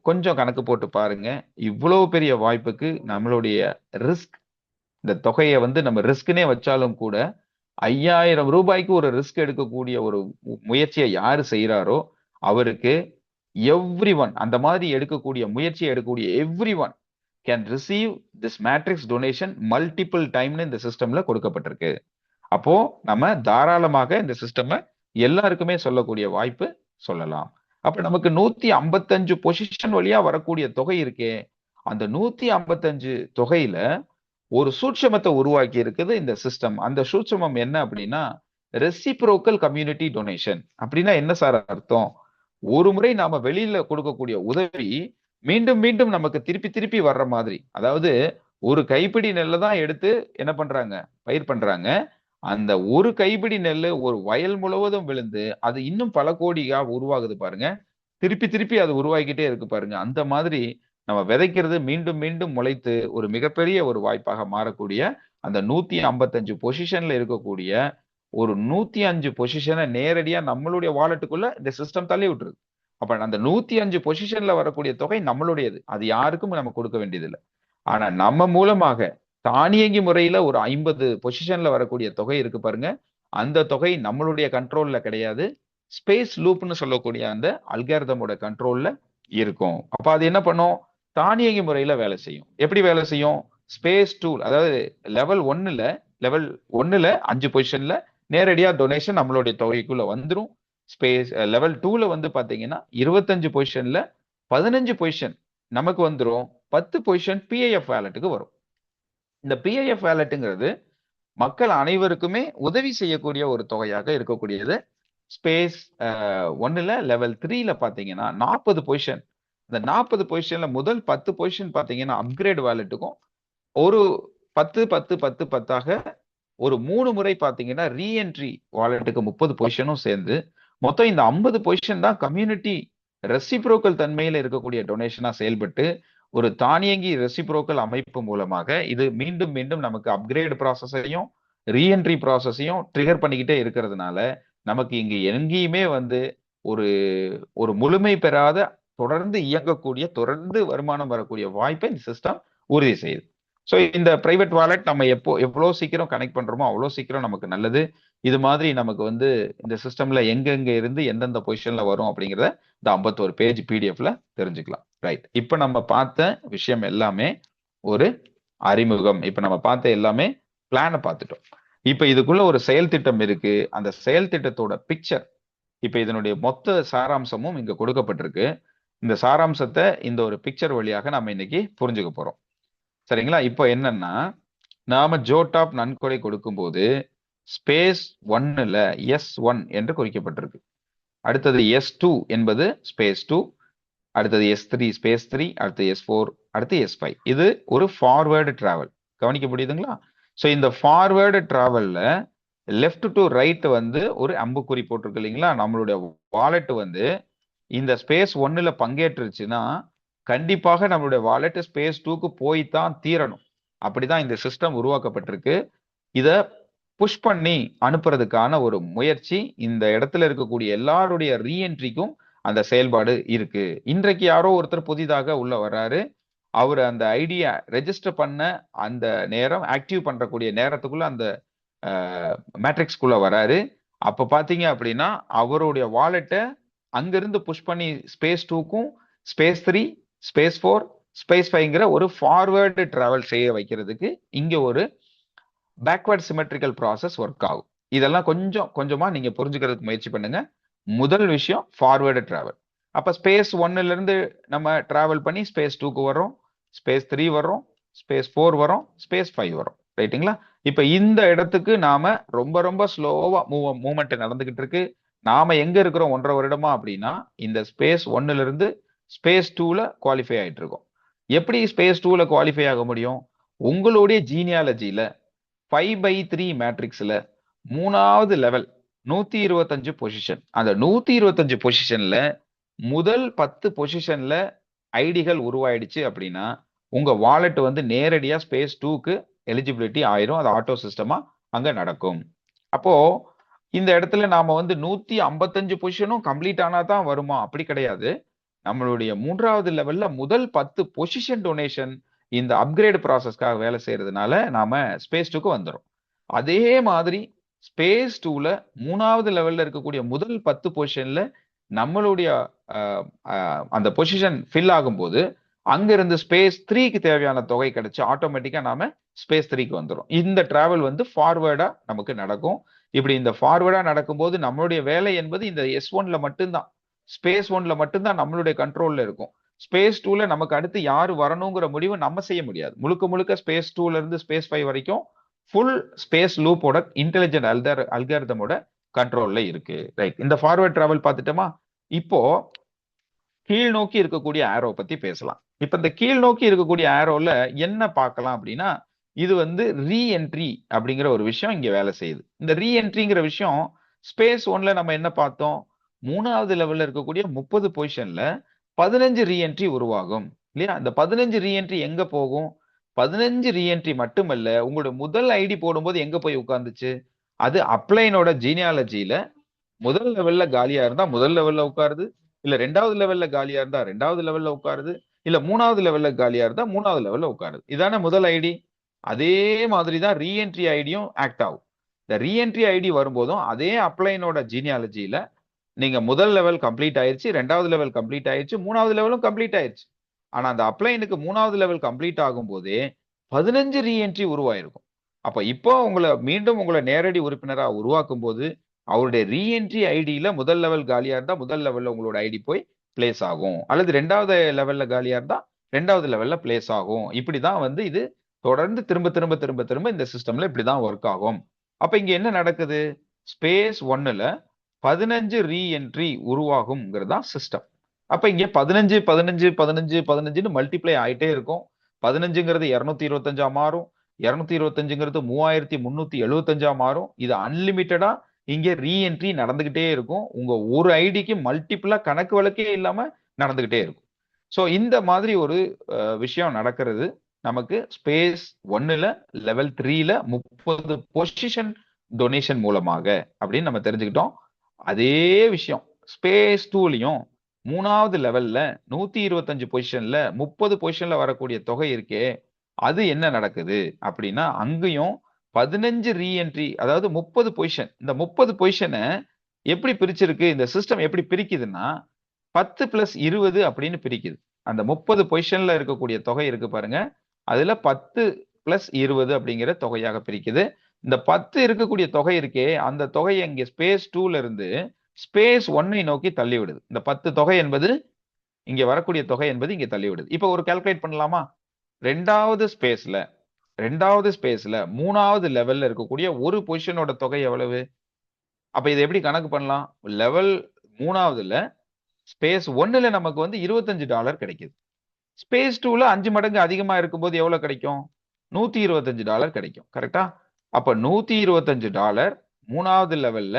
கொஞ்சம் கணக்கு போட்டு பாருங்க. இவ்வளவு பெரிய வாய்ப்புக்கு நம்மளுடைய ரிஸ்க், இந்த தொகையை வந்து நம்ம ரிஸ்க்னே வச்சாலும் கூட $5000 ஒரு ரிஸ்க் எடுக்கக்கூடிய ஒரு முயற்சியை யாரு செய்யறாரோ அவருக்கு எவ்ரி ஒன், அந்த மாதிரி எடுக்கக்கூடிய முயற்சியை எடுக்கக்கூடிய every one can receive this matrix donation multiple டைம்னு இந்த சிஸ்டம்ல கொடுக்கப்பட்டிருக்கு. அப்போ நம்ம தாராளமாக இந்த சிஸ்டம் எல்லாருக்குமே சொல்லக்கூடிய வாய்ப்பு சொல்லலாம். அப்ப நமக்கு 155 பொசிஷன் வழியா வரக்கூடிய தொகை இருக்கே, அந்த 155 தொகையில ஒரு சூட்சமத்தை உருவாக்கி இருக்குது இந்த சிஸ்டம். அந்த சூட்சமம் என்ன அப்படின்னா ரெசிப்ரோக்கல் கம்யூனிட்டி டொனேஷன். அப்படின்னா என்ன சார் அர்த்தம்? ஒரு முறை நாம வெளியில கொடுக்கக்கூடிய உதவி மீண்டும் மீண்டும் நமக்கு திருப்பி திருப்பி வர்ற மாதிரி. அதாவது ஒரு கைப்பிடி நெல்லை தான் எடுத்து என்ன பண்றாங்க, பயிர் பண்றாங்க. அந்த ஒரு கைப்பிடி நெல் ஒரு வயல் முழுவதும் விழுந்து அது இன்னும் பல கோடியா உருவாகுது பாருங்க. திருப்பி திருப்பி அது உருவாக்கிட்டே இருக்கு பாருங்க. அந்த மாதிரி நம்ம விதைக்கிறது மீண்டும் மீண்டும் முளைத்து ஒரு மிகப்பெரிய ஒரு வாய்ப்பாக மாறக்கூடிய அந்த 155 பொசிஷன்ல இருக்கக்கூடிய ஒரு 105 பொசிஷனை நேரடியா நம்மளுடைய வாலெட்டுக்குள்ள இந்த சிஸ்டம் தள்ளி விட்டுருது. அப்ப அந்த 105 பொசிஷன்ல வரக்கூடிய தொகை நம்மளுடையது, அது யாருக்கும் நம்ம கொடுக்க வேண்டியதில்லை. ஆனா நம்ம மூலமாக தானியங்கி முறையில ஒரு 50 பொசிஷன்ல வரக்கூடிய தொகை இருக்கு பாருங்க, அந்த தொகை நம்மளுடைய கண்ட்ரோல்ல கிடையாது, ஸ்பேஸ் லூப்னு சொல்லக்கூடிய அந்த அல்காரிதமோட கண்ட்ரோல்ல இருக்கும். அப்ப அது என்ன பண்ணும்? தானியங்கி முறையில வேலை செய்யும். எப்படி வேலை செய்யும்? ஸ்பேஸ் 2, அதாவது லெவல் 1ல 5 பொசிஷன்ல நேரடியா டொனேஷன் நம்மளுடைய தொகைக்குள்ள வந்துடும். ஸ்பேஸ் லெவல் 2ல வந்து பாத்தீங்கன்னா 25 பொசிஷன்ல 15 பொசிஷன் நமக்கு வந்துடும், 10 பொசிஷன் பிஐஎஃப் வேலட்டுக்கு வரும். இந்த பிஐஎஃப் வேலட்டுங்கிறது மக்கள் அனைவருக்குமே உதவி செய்யக்கூடிய ஒரு தொகையாக இருக்கக்கூடியது. ஸ்பேஸ் 1ல லெவல் 3ல பாத்தீங்கன்னா 40 பொசிஷன். இந்த 40 பொசிஷன்ல முதல் 10 பொசிஷன் பாத்தீங்கன்னா அப்கிரேட் வேலட்டுக்கும், ஒரு 10 10 10 10ஆக ஒரு 3 முறை பாத்தீங்கன்னா ரீஎன்ட்ரி வாலெட்டுக்கு 30 பொசிஷனும் சேர்ந்து மொத்தம் இந்த 50 பொசிஷன் தான் கம்யூனிட்டி ரெசிப்ரோக்கல் தன்மையில இருக்கக்கூடிய டொனேஷனா செயல்பட்டு ஒரு தானியங்கி ரெசிப்ரோக்கல் அமைப்பு மூலமாக இது மீண்டும் மீண்டும் நமக்கு அப்கிரேட் ப்ராசஸையும் ரீஎன்ட்ரி ப்ராசஸையும் ட்ரிகர் பண்ணிக்கிட்டே இருக்கிறதுனால நமக்கு இங்க எங்கேயுமே வந்து ஒரு ஒரு முழுமை பெறாத தொடர்ந்து இயங்கக்கூடிய தொடர்ந்து வருமானம் வரக்கூடிய வாய்ப்பை இந்த சிஸ்டம் உறுதி செய்யுது. ஸோ இந்த பிரைவேட் வாலெட் நம்ம எவ்வளோ சீக்கிரம் கனெக்ட் பண்றோமோ அவ்வளோ சீக்கிரம் நமக்கு நல்லது. இது மாதிரி நமக்கு வந்து இந்த சிஸ்டம்ல எங்கெங்க இருந்து எந்தெந்த பொசிஷன்ல வரும் அப்படிங்கிறத இந்த 51 பேஜ் பிடிஎஃப்ல தெரிஞ்சுக்கலாம். ரைட். இப்போ நம்ம பார்த்த விஷயம் எல்லாமே ஒரு அறிமுகம். இப்ப நம்ம பார்த்த எல்லாமே பிளானை பார்த்துட்டோம். இப்ப இதுக்குள்ள ஒரு செயல் திட்டம் இருக்கு. அந்த செயல் திட்டத்தோட பிக்சர், இப்ப இதனுடைய மொத்த சாராம்சமும் இங்க கொடுக்கப்பட்டிருக்கு. இந்த சாராம்சத்தை இந்த ஒரு பிக்சர் வழியாக நம்ம இன்னைக்கு புரிஞ்சுக்க போறோம். சரிங்களா? இப்போ என்னன்னா, நாம ஜோடாப் நன்கொடை கொடுக்கும்போது ஸ்பேஸ் 1ல S1 என்று குறிக்கப்பட்டிருக்கு. அடுத்தது S2 என்பது ஸ்பேஸ் 2, அடுத்தது S3 ஸ்பேஸ் 3, அடுத்து S4, அடுத்து S5. இது ஒரு ஃபார்வேர்டு டிராவல். கவனிக்க முடியுதுங்களா? ஸோ இந்த ஃபார்வேர்டு டிராவல்ல லெஃப்ட் டு ரைட் வந்து ஒரு அம்புக்குறி போட்டிருக்கு இல்லைங்களா? நம்மளுடைய வாலெட் வந்து இந்த ஸ்பேஸ் 1ல பங்கேற்றுச்சுன்னா கண்டிப்பாக நம்மளுடைய வாலெட் ஸ்பேஸ் 2க்கு போய் தான் தீரணும். அப்படிதான் இந்த சிஸ்டம் உருவாக்கப்பட்டிருக்கு. இத புஷ் பண்ணி அனுப்புறதுக்கான ஒரு முயற்சி இந்த இடத்துல இருக்கக்கூடிய எல்லாருடைய ரீஎன்ட்ரிக்கும் அந்த செயல்பாடு இருக்கு. இன்றைக்கு யாரோ ஒருத்தர் புதிதாக உள்ள வர்றாரு. அவர் அந்த ஐடியா ரெஜிஸ்டர் பண்ண அந்த நேரம் ஆக்டிவ் பண்றக்கூடிய நேரத்துக்குள்ள அந்த மேட்ரிக்ஸ்குள்ள வராரு. அப்ப பாத்தீங்க அப்படின்னா அவருடைய வாலெட்டை அங்கிருந்து புஷ் பண்ணி ஸ்பேஸ் 2க்கும் ஸ்பேஸ் 3, ஸ்பேஸ் 4, ஸ்பேஸ் 5ங்கிற ஒரு ஃபார்வேர்டு டிராவல் செய்ய வைக்கிறதுக்கு இங்க ஒரு பேக்வர்ட் சிமெட்ரிக்கல் ப்ராசஸ் ஒர்க் ஆகும். இதெல்லாம் கொஞ்சம் கொஞ்சமா நீங்க புரிஞ்சுக்கிறதுக்கு முயற்சி பண்ணுங்க. முதல் விஷயம் ஃபார்வேர்டு டிராவல். அப்ப ஸ்பேஸ் 1ல இருந்து நம்ம டிராவல் பண்ணி ஸ்பேஸ் 2க்கு வரோம், ஸ்பேஸ் 3 வரோம், ஸ்பேஸ் 4 வரோம், ஸ்பேஸ் 5 வரோம். ரைட்டுங்களா? இப்ப இந்த இடத்துக்கு நாம ரொம்ப ரொம்ப ஸ்லோவா மூவ்மெண்ட் நடந்துகிட்டு இருக்கு. நாம எங்க இருக்கிறோம் 1.5 வருடமா அப்படின்னா இந்த ஸ்பேஸ் 1ல இருந்து ஸ்பேஸ் 2ல குவாலிஃபை ஆயிட்டு இருக்கோம். எப்படி ஸ்பேஸ் 2ல குவாலிஃபை ஆக முடியும்? உங்களுடைய ஜீனியாலஜியில 5/3 மேட்ரிக்ஸ்ல 3வது லெவல் 125 பொசிஷன். அந்த 125 பொசிஷன்ல முதல் 10 பொசிஷன்ல ஐடிகள் உருவாயிடுச்சு அப்படின்னா உங்க வாலெட் வந்து நேரடியா ஸ்பேஸ் 2க்கு எலிஜிபிலிட்டி ஆயிரும். அது ஆட்டோ சிஸ்டமா அங்க நடக்கும். அப்போ இந்த இடத்துல நாம வந்து 155 பொசிஷனும் கம்ப்ளீட் ஆனா தான் வருமா? அப்படி கிடையாது. நம்மளுடைய 3வது லெவல்ல முதல் 10 பொசிஷன் டொனேஷன் இந்த அப்கிரேட் ப்ராசஸ்க்காக வேலை செய்யறதுனால நாம ஸ்பேஸ் 2க்கு வந்துடும். அதே மாதிரி ஸ்பேஸ் 2ல 3வது லெவல்ல இருக்கக்கூடிய முதல் 10 பொசிஷன்ல நம்மளுடைய அந்த பொசிஷன் ஃபில் ஆகும்போது அங்கிருந்து ஸ்பேஸ் 3க்கு தேவையான தொகை கிடைச்சு ஆட்டோமேட்டிக்கா நாம ஸ்பேஸ் 3க்கு வந்துடும். இந்த டிராவல் வந்து ஃபார்வேர்டா நமக்கு நடக்கும். இப்படி இந்த ஃபார்வேர்டா நடக்கும்போது நம்மளுடைய வேலை என்பது இந்த S1ல மட்டும்தான், ஸ்பேஸ் 1ல மட்டும்தான் நம்மளுடைய கண்ட்ரோல்ல இருக்கும். ஸ்பேஸ் 2ல நமக்கு அடுத்து யாரு வரணுங்கிற முடிவு நம்ம செய்ய முடியாது. முழுக்க முழுக்க ஸ்பேஸ் 2ல இருந்து ஸ்பேஸ் 5 வரைக்கும் ஃபுல் ஸ்பேஸ் லூப்போட இன்டெலிஜென்ட் அல்காரிதமோட கண்ட்ரோல்ல இருக்கு. ரைட். இந்த ஃபார்வர்ட் டிராவல் பார்த்துட்டோமா? இப்போ கீழ் நோக்கி இருக்கக்கூடிய ஆரோ பத்தி பேசலாம். இப்ப இந்த கீழ் நோக்கி இருக்கக்கூடிய ஆரோல என்ன பார்க்கலாம் அப்படின்னா இது வந்து ரீஎன்ட்ரி அப்படிங்கிற ஒரு விஷயம் இங்க வேலை செய்யுது. இந்த ரீஎன்ட்ரிங்கிற விஷயம் ஸ்பேஸ் 1ல நம்ம என்ன பார்த்தோம்? 3வது லெவல்ல இருக்கக்கூடிய 30 பொசிஷன்ல 15 ரீஎன்ட்ரி உருவாகும் இல்லையா? இந்த 15 ரீஎன்ட்ரி எங்க போகும்? 15 ரீஎன்ட்ரி மட்டுமல்ல, உங்களோட முதல் ஐடி போடும்போது எங்க போய் உட்கார்ந்துச்சு? அது அப்ளைனோட ஜீனியாலஜியில முதல் லெவல்ல காலியா இருந்தா முதல் லெவல்ல உட்காருது, இல்ல 2வது லெவல்ல காலியா இருந்தா 2வது லெவல்ல உட்காருது, இல்ல 3வது லெவல்ல காலியா இருந்தா 3வது லெவல்ல உட்காருது. இதான முதல் ஐடி. அதே மாதிரி தான் ரீஎன்ட்ரி ஐடியும் ஆக்ட் ஆகும். இந்த ரீஎன்ட்ரி ஐடி வரும்போதும் அதே அப்ளைனோட ஜீனியாலஜியில நீங்க முதல் லெவல் கம்ப்ளீட் ஆயிருச்சு, 2வது லெவல் கம்ப்ளீட் ஆயிருச்சு, 3வது லெவலும் கம்ப்ளீட் ஆயிருச்சு. ஆனா அந்த அப்ளைனுக்கு 3வது லெவல் கம்ப்ளீட் ஆகும்போதே 15 ரீஎன்ட்ரி உருவாயிருக்கும். அப்ப இப்போ மீண்டும் உங்களை நேரடி உறுப்பினரா உருவாக்கும் போது அவருடைய ரீஎன்ட்ரி ஐடியில முதல் லெவல் காலியா இருந்தா முதல் லெவல்ல உங்களோட ஐடி போய் பிளேஸ் ஆகும். அல்லது 2வது லெவல்ல காலியா இருந்தா 2வது லெவல்ல பிளேஸ் ஆகும். இப்படிதான் வந்து இது தொடர்ந்து திரும்ப திரும்ப திரும்ப திரும்ப இந்த சிஸ்டம்ல இப்படிதான் ஒர்க் ஆகும். அப்ப இங்க என்ன நடக்குது? ஸ்பேஸ் 1ல 15 ரீஎன்ட்ரி உருவாகும்ங்கிறதா சிஸ்டம். அப்ப இங்க 15 15 15 15ன்னு மல்டிப்ளை ஆயிட்டே இருக்கும். 15ங்கிறது 225 மாறும், 225ங்கிறது 3375 மாறும். இது அன்லிமிட்டடா இங்க ரீஎன்ட்ரி நடந்துகிட்டே இருக்கும். உங்க ஒரு ஐடிக்கு மல்டிபிளா கணக்கு வழக்கே இல்லாம நடந்துகிட்டே இருக்கும். சோ இந்த மாதிரி ஒரு விஷயம் நடக்கிறது நமக்கு ஸ்பேஸ் 1ல லெவல் 3ல 30 பொசிஷன் டொனேஷன் மூலமாக அப்படின்னு நம்ம தெரிஞ்சுக்கிட்டோம். அதே விஷயம் ஸ்பேஸ் 2லயும் 3வது லெவல்ல 125 பொசிஷன்ல 30 பொசிஷன்ல வரக்கூடிய தொகை இருக்கே அது என்ன நடக்குது அப்படின்னா அங்கேயும் 15 ரீஎன்ட்ரி, அதாவது 30 பொசிஷன். இந்த 30 பொசிஷனை எப்படி பிரிச்சிருக்கு இந்த சிஸ்டம், எப்படி பிரிக்குதுன்னா 10 பிளஸ் 20 அப்படின்னு பிரிக்குது. அந்த 30 பொசிஷன்ல இருக்கக்கூடிய தொகை இருக்கு பாருங்க, அதுல 10 பிளஸ் 20 அப்படிங்கிற தொகையாக பிரிக்குது. இந்த 10 இருக்கக்கூடிய தொகை இருக்கே, அந்த தொகையை இங்க ஸ்பேஸ் 2ல இருந்து ஸ்பேஸ் 1ஐ நோக்கி தள்ளி விடுது. இந்த 10 தொகை என்பது இங்க வரக்கூடிய தொகை என்பது இங்க தள்ளி விடுது. இப்போ ஒரு கால்குலேட் பண்ணலாமா? ரெண்டாவது ஸ்பேஸ்ல ரெண்டாவது ஸ்பேஸ்ல 3வது லெவல்ல இருக்கக்கூடிய ஒரு பொசிஷனோட தொகை எவ்வளவு? அப்ப இதை எப்படி கணக்கு பண்ணலாம்? லெவல் 3வதுல ஸ்பேஸ் 1ல நமக்கு வந்து $25 கிடைக்குது. ஸ்பேஸ் 2ல 5 மடங்கு அதிகமா இருக்கும்போது எவ்வளவு கிடைக்கும்? $125 கிடைக்கும். கரெக்டா? அப்ப $125 3வது லெவல்ல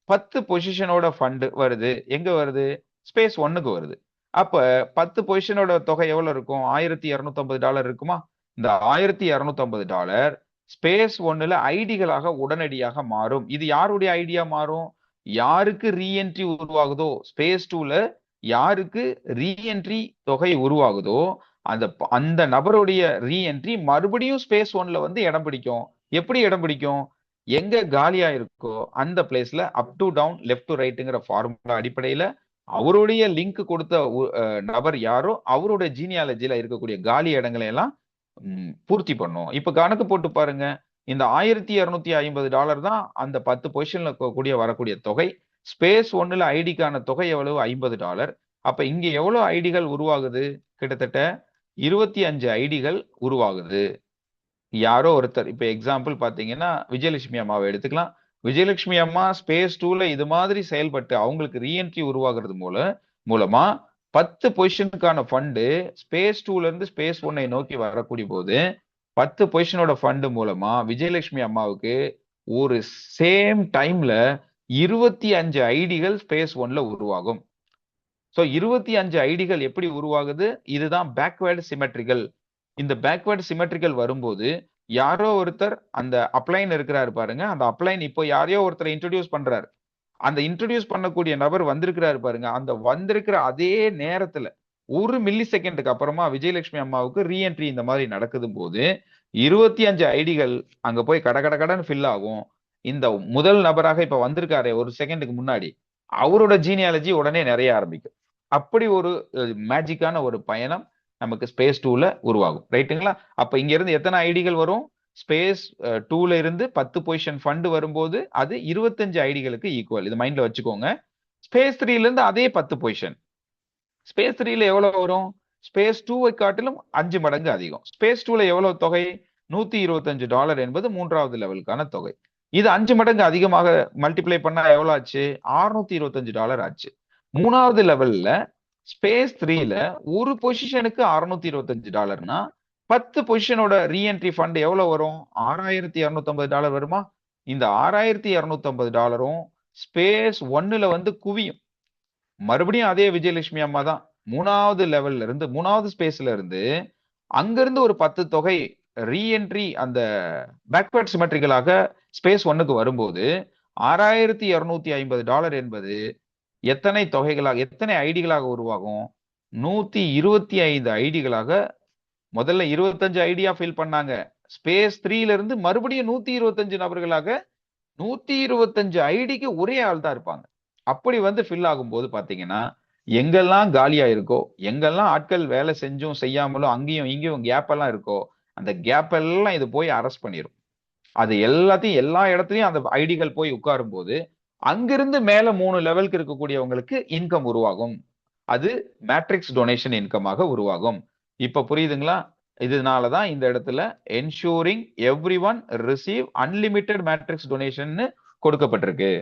10 பொசிஷனோட ஃபண்ட் வருது. எங்க வருது? ஸ்பேஸ் 1க்கு வருது. அப்ப 10 பொசிஷனோட தொகை எவ்வளவு இருக்கும்? $1250 இருக்குமா? இந்த $1250 ஸ்பேஸ் 1ல ஐடிகளாக உடனடியாக மாறும். இது யாருடைய ஐடியா மாறும்? யாருக்கு ரீஎன்ட்ரி உருவாகுதோ, ஸ்பேஸ் 2ல யாருக்கு ரீஎன்ட்ரி தொகை உருவாகுதோ அந்த அந்த நபருடைய ரீஎன்ட்ரி மறுபடியும் ஸ்பேஸ் 1ல வந்து இடம் பிடிக்கும். எப்படி இடம் பிடிக்கும்? எங்க காலியா இருக்கோ அந்த பிளேஸ்ல up to down left to ரைட்ங்கிற ஃபார்முலா அடிப்படையில அவருடைய லிங்க் கொடுத்த நபர் யாரோ அவருடைய ஜீனியாலஜில இருக்கக்கூடிய காலி இடங்களை எல்லாம் பூர்த்தி பண்ணும். இப்ப கணக்கு போட்டு பாருங்க. இந்த $1250 தான் அந்த 10 பொசிஷன்ல கூடிய வரக்கூடிய தொகை. ஸ்பேஸ் 1ல ஐடிக்கான தொகை எவ்வளவு? $50. அப்ப இங்க எவ்வளவு ஐடிகள் உருவாகுது? கிட்டத்தட்ட 25 ஐடிகள் உருவாகுது. யாரோ ஒருத்தர், இப்ப எக்ஸாம்பிள் பாத்தீங்கன்னா விஜயலட்சுமி அம்மாவை எடுத்துக்கலாம். விஜயலட்சுமி அம்மா ஸ்பேஸ் 2ல இது மாதிரி செயல்பட்டு அவங்களுக்கு ரீஎன்ட்ரி உருவாகிறது மூலமா 10 பொசிஷனுக்கான ஃபண்டு ஸ்பேஸ் 2ல இருந்து ஸ்பேஸ் 1ஐ நோக்கி வரக்கூடிய போது 10 பொசிஷனோட ஃபண்டு மூலமா விஜயலட்சுமி அம்மாவுக்கு ஒரு சேம் டைம்ல 25 ஐடிகள் ஸ்பேஸ் 1ல உருவாகும். சோ 25 ஐடிகள் எப்படி உருவாகுது? இதுதான் பேக்வேர்டு சிமெட்ரிக்கல். இந்த பேக்வேர்டு சிமெட்ரிக்கல் வரும்போது யாரோ ஒருத்தர் அந்த அப்ளைன் இருக்கிறாரு பாருங்க, அந்த அப்ளைன் இப்போ யாரையோ ஒருத்தரை இன்ட்ரோடியூஸ் பண்றாரு. அந்த இன்ட்ரோடியூஸ் பண்ணக்கூடிய நபர் வந்திருக்கிறாரு பாருங்க, அந்த வந்திருக்கிற அதே நேரத்துல 1 மில்லி செகண்டுக்கு அப்புறமா விஜயலட்சுமி அம்மாவுக்கு ரீஎன்ட்ரி இந்த மாதிரி நடக்குது போது 25 ஐடிகள் அங்க போய் கட கட கடன்னு ஃபில் ஆகும். இந்த முதல் நபராக இப்ப வந்திருக்காரு ஒரு செகண்டுக்கு முன்னாடி, அவரோட ஜீனியாலஜி உடனே நிறைய ஆரம்பிக்கும். அப்படி ஒரு மேஜிக்கான ஒரு பயணம் நமக்கு ஸ்பேஸ் 2ல உருவாகும். ரைட்டுங்களா? அப்ப இங்க இருந்து எத்தனை ஐடிகள் வரும்? ஸ்பேஸ் 2ல இருந்து 10 பொசிஷன் ஃபண்ட் வரும்போது அது 25 ஐடிகளுக்கு ஈக்குவல். இது மைண்ட்ல வச்சுக்கோங்க. ஸ்பேஸ் 3ல இருந்து அதே 10 பொசிஷன் ஸ்பேஸ் 3ல எவ்வளவு வரும்? ஸ்பேஸ் 2வை காட்டிலும் 5 மடங்கு அதிகம். ஸ்பேஸ் 2ல எவ்வளவு தொகை? $125 என்பது 3வது லெவலுக்கான தொகை. இது 5 மடங்கு அதிகமாக மல்டிப்ளை பண்ணா எவ்வளவு ஆச்சு? $625 ஆச்சு. 3வது லெவல்ல ஸ்பேஸ் 3ல ஒரு பொசிஷனுக்கு $625னா 10 பொசிஷனோட ரீஎன்ட்ரி ஃபண்ட் எவ்வளவு வரும்? $6250 வருமா? இந்த $6250 ஸ்பேஸ் 1ல வந்து குவியும். மறுபடியும் அதே விஜயலட்சுமி அம்மா தான் 3வது லெவல்ல இருந்து 3வது ஸ்பேஸ்ல இருந்து அங்கிருந்து ஒரு 10 தொகை ரீஎன்ட்ரி அந்த பேக்வர்ட் சிமெட்ரிக்கலாக ஸ்பேஸ் 1க்கு வரும்போது $6250 என்பது எத்தனை தொகைகளாக, எத்தனை ஐடிகளாக உருவாகும்? 125 ஐடிகளாக. முதல்ல 25 ஐடியா ஃபில் பண்ணாங்க. ஸ்பேஸ் 3ல இருந்து மறுபடியும் 125 நபர்களாக 125 ஐடிக்கு ஒரே ஆள் தான் இருப்பாங்க. அப்படி வந்து ஃபில் ஆகும்போது பாத்தீங்கன்னா எங்கெல்லாம் காலியா இருக்கோ, எங்கெல்லாம் ஆட்கள் வேலை செஞ்சும் செய்யாமலும் அங்கேயும் இங்கேயும் கேப் எல்லாம் இருக்கோ அந்த கேப் எல்லாம் இது போய் அரெஸ்ட் பண்ணிரும். அது எல்லாத்தையும் எல்லா இடத்துலயும் அந்த ஐடிகள் போய் உட்காரும் போது அங்கிருந்து மேல 3 லெவலுக்கு இருக்கக்கூடியவங்களுக்கு இன்கம் உருவாகும். அது மேட்ரிக்ஸ் டொனேஷன் இன்கமாக உருவாகும். இப்ப புரியுதுங்களா? இதனாலதான் இந்த இடத்துல ensuring every one receive unlimited matrix donation கொடுக்கப்பட்டிருக்கு.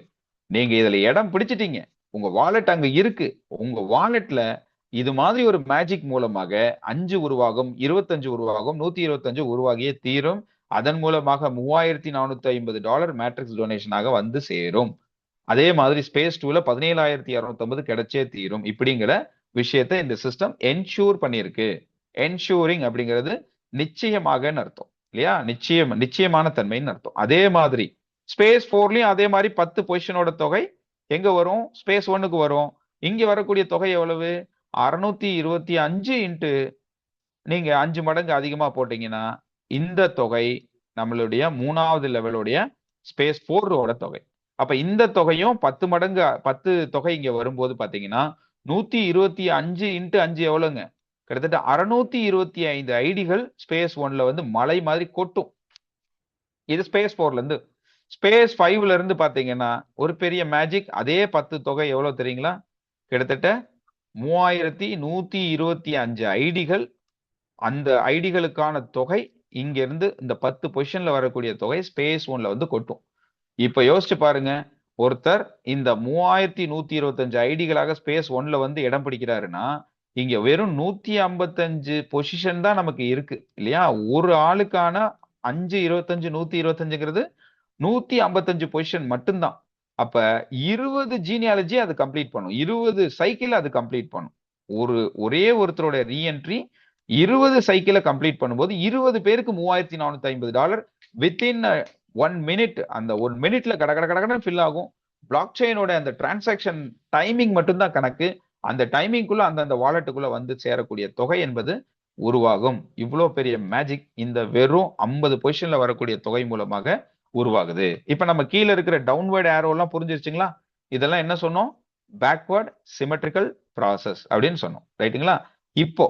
நீங்க இதுல இடம் பிடிச்சிட்டீங்க, உங்க வாலெட் அங்க இருக்கு. உங்க வாலெட்ல இது மாதிரி ஒரு மேஜிக் மூலமாக 5 உருவாகும், 25 உருவாகும், 125 உருவாகியே தீரும். அதன் மூலமாக $3450 மேட்ரிக்ஸ் டொனேஷனாக வந்து சேரும். அதே மாதிரி ஸ்பேஸ் 2ல 17,250 கிடைச்சே தீரும். இப்படிங்கிற விஷயத்தை இந்த சிஸ்டம் என்ஷூர் பண்ணிருக்கு. என்ஷூரிங் அப்படிங்கிறது நிச்சயமாக அர்த்தம் இல்லையா? நிச்சயமான தன்மைன்னு அர்த்தம். அதே மாதிரி ஸ்பேஸ் 4லயும் அதே மாதிரி 10 பொசிஷனோட தொகை எங்க வரும்? ஸ்பேஸ் 1க்கு வரும். இங்க வரக்கூடிய தொகை எவ்வளவு? 625 இன்ட்டு நீங்க 5 மடங்கு அதிகமா போட்டீங்கன்னா இந்த தொகை நம்மளுடைய 3வது லெவலுடைய ஸ்பேஸ் 4 தொகை. அப்ப இந்த தொகையும் 10 மடங்கு 10 தொகை இங்க வரும்போது பாத்தீங்கன்னா 125 இன்ட்டு 5 எவ்வளவுங்க? கிட்டத்தட்ட 625 ஐடிகள் ஸ்பேஸ் 1ல வந்து மலை மாதிரி கொட்டும். இது ஸ்பேஸ் 4ல இருந்து. ஸ்பேஸ் 5ல இருந்து பாத்தீங்கன்னா ஒரு பெரிய மேஜிக். அதே 10 தொகை எவ்வளவு தெரியுங்களா? கிட்டத்தட்ட 3125 ஐடிகள். அந்த ஐடிகளுக்கான தொகை இங்க இருந்து இந்த 10 பொசிஷன்ல வரக்கூடிய தொகை ஸ்பேஸ் 1ல வந்து கொட்டும். இப்ப யோசிச்சு பாருங்க, ஒருத்தர் இந்த 3125 ஐடிகளாக ஸ்பேஸ் 1ல வந்து இடம் பிடிக்கிறாருன்னா இங்க வெறும் 155 பொசிஷன் தான் நமக்கு இருக்கு இல்லையா? ஒரு ஆளுக்கான 525 125ங்கிறது 155 பொசிஷன் மட்டும்தான். அப்ப 20 ஜீனியாலஜி அது கம்ப்ளீட் பண்ணும், 20 சைக்கிள் அது கம்ப்ளீட் பண்ணும். ஒரே ஒருத்தரோட ரீஎன்ட்ரி 20 சைக்கிளை கம்ப்ளீட் பண்ணும்போது 20 பேருக்கு $3450 வித்தின் 1 மினிட். அந்த 1 மினிட்ல கட கட கடன்னு ஃபில் ஆகும். பிளாக் செயினோட அந்த டிரான்சாக்ஷன் டைமிங் மட்டும்தான் கணக்கு. அந்த டைமிங்குள்ள அந்த வாலெட்டுக்குள்ள வந்து சேரக்கூடிய தொகை என்பது உருவாகும். இவ்வளவு பெரிய மேஜிக் இந்த வெறும் 50 பொசிஷன்ல வரக்கூடிய தொகை மூலமாக உருவாகுது. இப்ப நம்ம கீழே இருக்கிற டவுன்வர்ட் ஏரோ எல்லாம் புரிஞ்சிருச்சுங்களா? இதெல்லாம் என்ன சொன்னோம்? பேக்வர்ட் சிமெட்ரிக்கல் ப்ராசஸ் அப்படின்னு சொன்னோம், ரைட்டுங்களா? இப்போ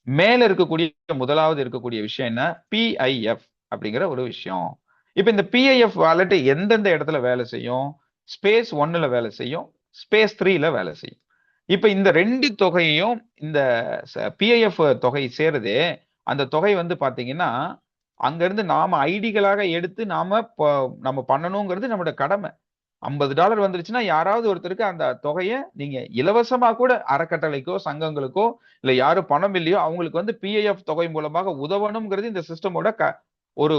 மேல இருக்கக்கூடிய முதலாவது இருக்கக்கூடிய விஷயம் என்ன? பிஐஎஃப் அப்படிங்கிற ஒரு விஷயம். இப்ப இந்த பிஐஎஃப் வாலெட் எந்தெந்த இடத்துல வேலை செய்யும்? ஸ்பேஸ் 1ல வேலை செய்யும், ஸ்பேஸ் 3ல வேலை செய்யும். இப்ப இந்த ரெண்டு தொகையையும் இந்த பிஐஎஃப் தொகை சேருதே, அந்த தொகை வந்து பாத்தீங்கன்னா அங்க இருந்து நாம ஐடிகளாக எடுத்து நம்ம பண்ணணுங்கிறது நம்மளோட கடமை. $50 வந்துருச்சுன்னா யாராவது ஒருத்தருக்கு அந்த தொகையை நீங்க இலவசமா கூட அறக்கட்டளைக்கோ சங்கங்களுக்கோ இல்ல யாரும் பணம் இல்லையோ அவங்களுக்கு வந்து பிஐஎஃப் தொகை மூலமாக உதவணுங்கிறது இந்த சிஸ்டமோட ஒரு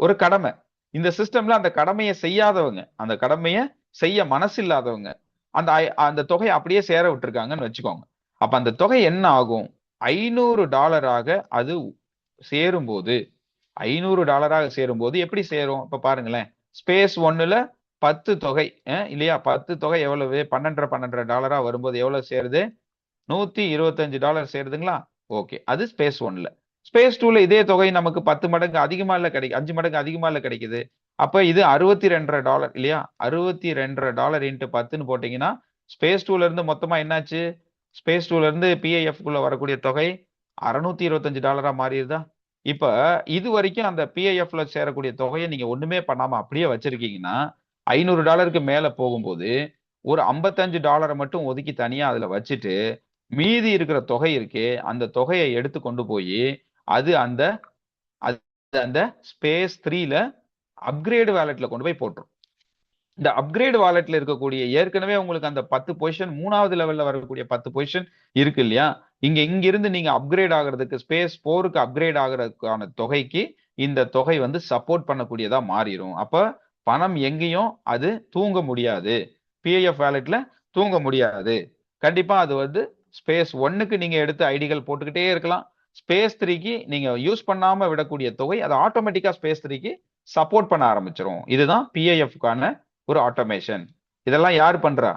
ஒரு கடமை. இந்த சிஸ்டம்ல அந்த கடமையை செய்யாதவங்க, அந்த கடமையை செய்ய மனசு இல்லாதவங்க அந்த அந்த தொகையை அப்படியே சேர விட்டுருக்காங்கன்னு வச்சுக்கோங்க. அப்ப அந்த தொகை என்ன ஆகும்? $500 அது சேரும்போது $500 சேரும்போது எப்படி சேரும்? இப்ப பாருங்களேன், ஸ்பேஸ் 1ல 10 தொகை இல்லையா? 10 தொகை எவ்வளவு? 12 வரும்போது எவ்வளவு சேருது? $125 சேருதுங்களா? ஓகே, அது ஸ்பேஸ் 1ல. ஸ்பேஸ் 2ல இதே தொகை நமக்கு 10 மடங்கு அதிகமா இல்ல கிடைக்கும், 5 மடங்கு அதிகமா இல்ல கிடைக்குது. அப்ப இது $62 இல்லையா? $62 இன்ட்டு 10ன்னு போட்டீங்கன்னா ஸ்பேஸ் 2ல இருந்து மொத்தமா என்னாச்சு? ஸ்பேஸ் 2ல இருந்து பிஐஎஃப் குள்ள வரக்கூடிய தொகை $625 மாறிடுதா? இப்ப இது வரைக்கும் அந்த பிஐஎஃப்ல சேரக்கூடிய தொகையை நீங்க ஒண்ணுமே பண்ணாம அப்படியே வச்சிருக்கீங்கன்னா $500க்கு மேல போகும்போது ஒரு $55 மட்டும் ஒதுக்கி தனியா அதுல வச்சுட்டு மீதி இருக்கிற தொகை இருக்கே அந்த தொகையை எடுத்து கொண்டு போய் அது அந்த அந்த ஸ்பேஸ் 3ல அப்கிரேட் வாலெட்ல கொண்டு போய் போட்டுரும். இந்த அப்கிரேட் வாலெட்ல இருக்கக்கூடிய ஏற்கனவே உங்களுக்கு அந்த 10 பொசிஷன் 3வது லெவல்ல வரக்கூடிய 10 பொசிஷன் இருக்கு இல்லையா? இங்கிருந்து நீங்க அப்கிரேட் ஆகிறதுக்கு ஸ்பேஸ் 4க்கு அப்கிரேட் ஆகிறதுக்கான தொகைக்கு இந்த தொகை வந்து சப்போர்ட் பண்ணக்கூடியதா மாறிடும். அப்ப பணம் எங்கேயும் அது தூங்க முடியாது, பிஐஎஃப் வாலெட்ல தூங்க முடியாது. கண்டிப்பா அது வந்து ஸ்பேஸ் 1க்கு நீங்க எடுத்து ஐடிகள் போட்டுக்கிட்டே இருக்கலாம். ஸ்பேஸ் 3க்கு நீங்க யூஸ் பண்ணாம விடக்கூடிய தொகை அது ஆட்டோமேட்டிக்கா ஸ்பேஸ் 3க்கு சப்போர்ட் பண்ண ஆரம்பிச்சிடும். இதுதான் பிஐஎஃப்கான ஒரு ஆட்டோமேஷன். இதெல்லாம் யார் பண்றா?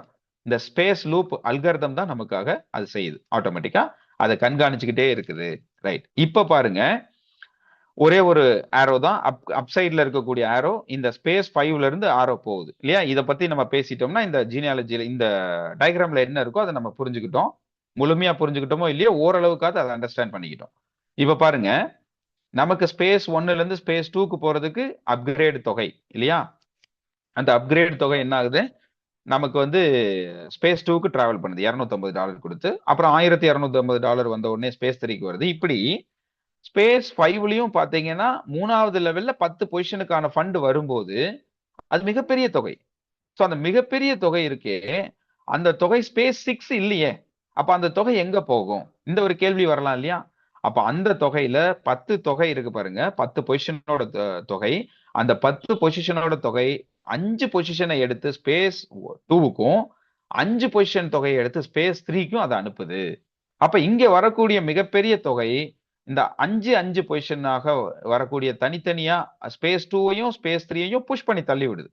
இந்த ஸ்பேஸ் லூப் அல்காரிதம் தான் நமக்காக அது செய்யுது. ஆட்டோமேட்டிக்கா அதை கண்காணிச்சுக்கிட்டே இருக்குது. ரைட், இப்ப பாருங்க, ஒரே ஒரு ஆரோ தான் அப் சைட்ல இருக்கக்கூடிய ஆரோ இந்த ஸ்பேஸ் 5ல இருந்து ஆரோ போகுது இல்லையா? இதை பத்தி நம்ம பேசிட்டோம்னா இந்த ஜீனியாலஜில இந்த டயக்ராம்ல என்ன இருக்கோ அதை நம்ம புரிஞ்சுக்கிட்டோம். முழுமையா புரிஞ்சுக்கிட்டோமோ இல்லையோ ஓரளவுக்காவது அதை அண்டர்ஸ்டாண்ட் பண்ணிக்கிட்டோம். இப்ப பாருங்க, நமக்கு ஸ்பேஸ் 1ல இருந்து ஸ்பேஸ் 2க்கு போறதுக்கு அப்கிரேட் தொகை இல்லையா? அந்த அப்கிரேட் தொகை என்ன ஆகுது? நமக்கு வந்து ஸ்பேஸ் 2க்கு டிராவல் பண்ணுது $250 கொடுத்து. அப்புறம் $1250 வந்த உடனே ஸ்பேஸ் 3க்கு வருது. இப்படி ஸ்பேஸ் 5லயும் பாத்தீங்கன்னா 3வது லெவல்ல 10 பொசிஷனுக்கான ஃபண்ட் வரும்போது அது மிகப்பெரிய தொகை. சோ அந்த மிகப்பெரிய தொகை இருக்கே, அந்த தொகை ஸ்பேஸ் 6 இல்லையே. அப்ப அந்த தொகை எங்க போகும்? இந்த ஒரு கேள்வி வரலாம் இல்லையா? அப்ப அந்த தொகையில 10 தொகை இருக்கு பாருங்க, 10 பொசிஷனோட தொகை. அந்த 10 பொசிஷனோட தொகை 5 பொசிஷனை எடுத்து ஸ்பேஸ் 2க்கும் 5 பொசிஷன் தொகையை எடுத்து ஸ்பேஸ் 3க்கும் அதை அனுப்புது. அப்ப இங்க வரக்கூடிய மிகப்பெரிய தொகை இந்த 5 பொசிஷனாக வரக்கூடிய தனித்தனியா ஸ்பேஸ் 2வையும் ஸ்பேஸ் 3யையும் புஷ் பண்ணி தள்ளி விடுது.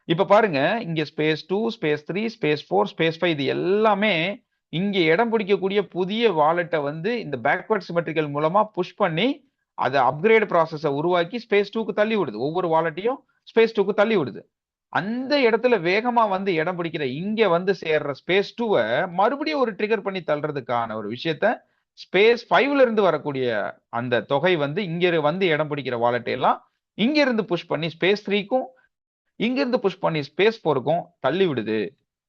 இப்ப பாருங்க, இங்க ஸ்பேஸ் 2 ஸ்பேஸ் 3 ஸ்பேஸ் 4 ஸ்பேஸ் 5 இது எல்லாமே இங்க இடம் பிடிக்கக்கூடிய புதிய வாலெட்டை வந்து இந்த பேக்வர்ட் சிமெட்ரிக்கல் மூலமா புஷ் பண்ணி அதை அப்கிரேட் ப்ராசஸை உருவாக்கி ஸ்பேஸ் 2க்கு தள்ளி விடுது. ஒவ்வொரு வாலெட்டையும் ஸ்பேஸ் 2க்கு தள்ளி விடுது. அந்த இடத்துல வேகமா வந்து இடம் பிடிக்கிற இங்க வந்து சேர்ற ஸ்பேஸ் 2வை மறுபடியும் ஒரு ட்ரிகர் பண்ணி தள்ளுறதுக்கான ஒரு விஷயத்த ஸ்பேஸ் 5ல இருந்து வரக்கூடிய அந்த தொகை வந்து இங்க வந்து இடம் பிடிக்கிற வாலெட் எல்லாம் இங்க இருந்து புஷ் பண்ணி ஸ்பேஸ் 3க்கும் இங்க இருந்து புஷ் பண்ணி ஸ்பேஸ் 4க்கும் தள்ளி விடுது.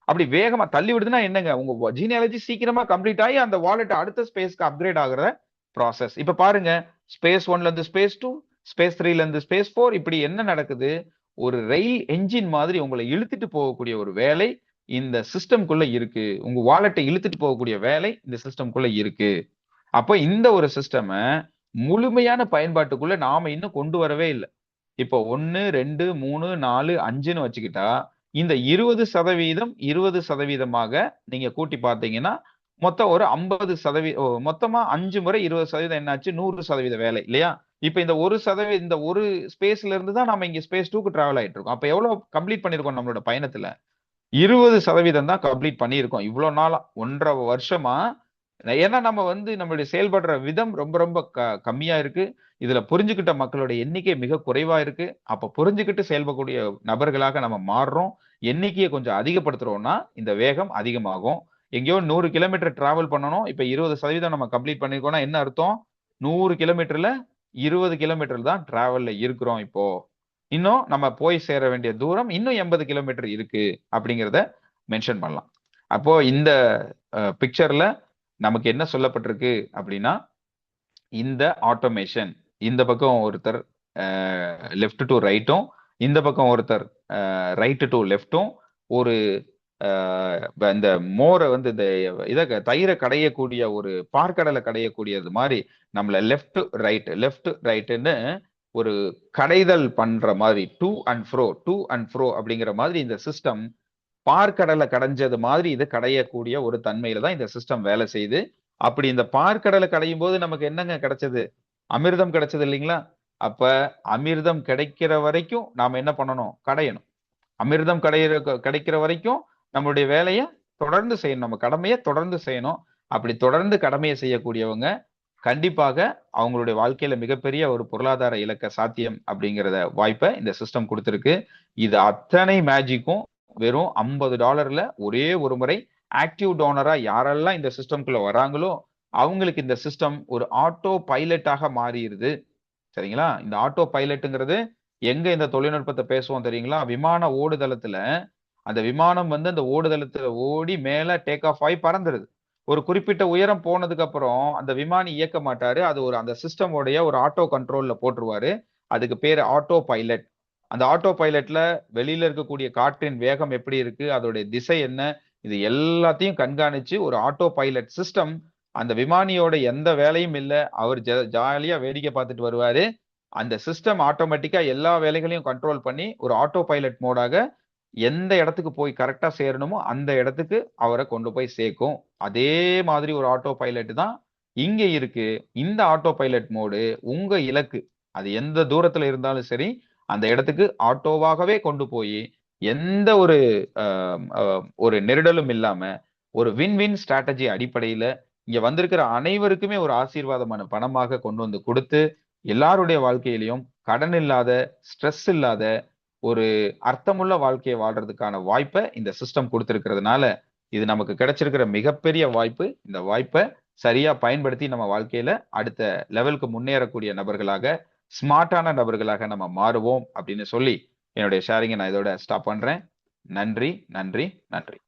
அப்படி வேகமா தள்ளி விடுதுன்னா என்னங்க, உங்க ஜீனியாலஜி சீக்கிரமா கம்ப்ளீட் ஆகி அந்த வாலெட் அடுத்த ஸ்பேஸ்க்கு அப்கிரேட் ஆகுற ப்ராசஸ். இப்ப பாருங்க, ஸ்பேஸ் 1ல இருந்து ஸ்பேஸ் 2, ஸ்பேஸ் 3ல இருந்து ஸ்பேஸ் 4, இப்படி என்ன நடக்குது? ஒரு ரயில் என்ஜின் மாதிரி உங்களை இழுத்துட்டு போகக்கூடிய ஒரு வேலை இந்த சிஸ்டம்குள்ள இருக்கு. உங்க வாலெட்டை இழுத்துட்டு போகக்கூடிய வேலை இந்த சிஸ்டம்குள்ள இருக்கு. அப்ப இந்த ஒரு சிஸ்டம் முழுமையான பயன்பாட்டுக்குள்ள நாம இன்னும் கொண்டு வரவே இல்லை. இப்போ 1, 2, 3, 4, 5ன்னு வச்சுக்கிட்டா இந்த 20% 20%மாக நீங்க கூட்டி பார்த்தீங்கன்னா மொத்தம் ஒரு 50%. மொத்தமா 5 முறை 20% என்னாச்சு? 100% வேலை இல்லையா? இப்ப இந்த 1% இந்த ஒரு ஸ்பேஸ்ல இருந்து தான் நம்ம இங்க ஸ்பேஸ் 2க்கு டிராவல் ஆயிட்டு இருக்கோம். அப்ப எவ்வளவு கம்ப்ளீட் பண்ணிருக்கோம் நம்மளோட பயணத்துல? 20% தான் கம்ப்ளீட் பண்ணியிருக்கோம் இவ்வளவு நாளா, 1.5 வருஷமா. ஏன்னா நம்ம வந்து நம்மளுடைய செயல்படுற விதம் ரொம்ப ரொம்ப கம்மியா இருக்கு. இதுல புரிஞ்சுக்கிட்ட மக்களோட எண்ணிக்கை மிக குறைவா இருக்கு. அப்ப புரிஞ்சுக்கிட்டு செயல்படக்கூடிய நபர்களாக நம்ம மாறுறோம். எண்ணிக்கையை கொஞ்சம் அதிகப்படுத்துறோம்னா இந்த வேகம் அதிகமாகும். எங்கேயோ 100 கிலோமீட்டர் டிராவல் பண்ணணும். இப்ப 20% நம்ம கம்ப்ளீட் பண்ணிருக்கோம்னா என்ன அர்த்தம்? 100 கிலோமீட்டர்ல 20 கிலோமீட்டர் தான் டிராவல்ல இருக்கிறோம் இப்போ. இன்னும் நம்ம போய் சேர வேண்டிய தூரம் இன்னும் 80 கிலோமீட்டர் இருக்கு அப்படிங்கிறத மென்ஷன் பண்ணலாம். அப்போ இந்த பிக்சர்ல நமக்கு என்ன சொல்லப்பட்டிருக்கு அப்படின்னா, இந்த ஆட்டோமேஷன் இந்த பக்கம் ஒருத்தர் லெஃப்ட் டு ரைட்டும், இந்த பக்கம் ஒருத்தர் ரைட் டு லெஃப்டும் ஒரு இந்த மோரை வந்து இந்த இதை தயிரை கடையக்கூடிய ஒரு பார்க்கடலை கடையக்கூடியது மாதிரி நம்மள லெஃப்ட் ரைட்டுன்னு ஒரு கடைதல் பண்ற மாதிரி டூ அண்ட் ஃப்ரோ அப்படிங்கிற மாதிரி இந்த சிஸ்டம் பார்க்கடலை கடைஞ்சது மாதிரி இது கடையக்கூடிய ஒரு தன்மையில தான் இந்த சிஸ்டம் வேலை செய்யுது. அப்படி இந்த பார்க்கடலை கடையும் போது நமக்கு என்னங்க கிடைச்சது? அமிர்தம் கிடைச்சது இல்லைங்களா? அப்ப அமிர்தம் கிடைக்கிற வரைக்கும் நாம என்ன பண்ணணும்? கடையணும். அமிர்தம் கிடைக்கிற வரைக்கும் நம்மளுடைய வேலையை தொடர்ந்து செய்யணும். நம்ம கடமையை தொடர்ந்து செய்யணும். அப்படி தொடர்ந்து கடமையை செய்யக்கூடியவங்க கண்டிப்பாக அவங்களுடைய வாழ்க்கையில மிகப்பெரிய ஒரு பொருளாதார இலக்க சாத்தியம் அப்படிங்கிறத வாய்ப்பை இந்த சிஸ்டம் கொடுத்திருக்கு. இது அத்தனை மேஜிக்கும் வெறும் $50 ஒரே ஒரு முறை ஆக்டிவ் டோனரா யாரெல்லாம் இந்த சிஸ்டம்குள்ள வராங்களோ அவங்களுக்கு இந்த சிஸ்டம் ஒரு ஆட்டோ பைலட்டாக மாறிடுது. சரிங்களா? இந்த ஆட்டோ பைலட்டுங்கிறது எங்க இந்த தொழில்நுட்பத்தை பேசுவோம் தெரியுங்களா? விமான ஓடுதளத்துல அந்த விமானம் வந்து அந்த ஓடுதளத்துல ஓடி மேல டேக் ஆஃப் ஆகி பறந்துருது. ஒரு குறிப்பிட்ட உயரம் போனதுக்கு அப்புறம் அந்த விமானி இயக்க மாட்டாரு. அது ஒரு அந்த சிஸ்டமோடைய ஒரு ஆட்டோ கண்ட்ரோல்ல போட்டுருவாரு. அதுக்கு பேரு ஆட்டோ பைலட். அந்த ஆட்டோ பைலட்ல வெளியில இருக்கக்கூடிய காற்றின் வேகம் எப்படி இருக்கு, அதோடைய திசை என்ன, இது எல்லாத்தையும் கண்காணிச்சு ஒரு ஆட்டோ பைலட் சிஸ்டம். அந்த விமானியோட எந்த வேலையும் இல்லை, அவர் ஜாலியா வேடிக்கை பார்த்துட்டு வருவாரு. அந்த சிஸ்டம் ஆட்டோமேட்டிக்கா எல்லா வேலைகளையும் கண்ட்ரோல் பண்ணி ஒரு ஆட்டோ பைலட் மோடாக எந்த இடத்துக்கு போய் கரெக்டா சேரணுமோ அந்த இடத்துக்கு அவரை கொண்டு போய் சேர்க்கும். அதே மாதிரி ஒரு ஆட்டோ பைலட் தான் இங்க இருக்கு. இந்த ஆட்டோ பைலட் மோடு உங்க இலக்கு அது எந்த தூரத்துல இருந்தாலும் சரி அந்த இடத்துக்கு ஆட்டோவாகவே கொண்டு போய் எந்த ஒரு ஒரு நெருடலும் இல்லாம ஒரு வின் வின் ஸ்ட்ராட்டஜி அடிப்படையில இங்க வந்திருக்கிற அனைவருக்குமே ஒரு ஆசீர்வாதமான பணமாக கொண்டு வந்து கொடுத்து எல்லாருடைய வாழ்க்கையிலையும் கடன் இல்லாத, ஸ்ட்ரெஸ் இல்லாத ஒரு அர்த்தமுள்ள வாழ்க்கையை வாழ்றதுக்கான வாய்ப்பை இந்த சிஸ்டம் கொடுத்திருக்கிறதுனால இது நமக்கு கிடைச்சிருக்கிற மிகப்பெரிய வாய்ப்பு. இந்த வாய்ப்பை சரியா பயன்படுத்தி நம்ம வாழ்க்கையில அடுத்த லெவலுக்கு முன்னேறக்கூடிய நபர்களாக, ஸ்மார்ட்டான நபர்களாக நம்ம மாறுவோம் அப்படின்னு சொல்லி என்னுடைய ஷேரிங்கை நான் இதோட ஸ்டாப் பண்றேன். நன்றி, நன்றி, நன்றி.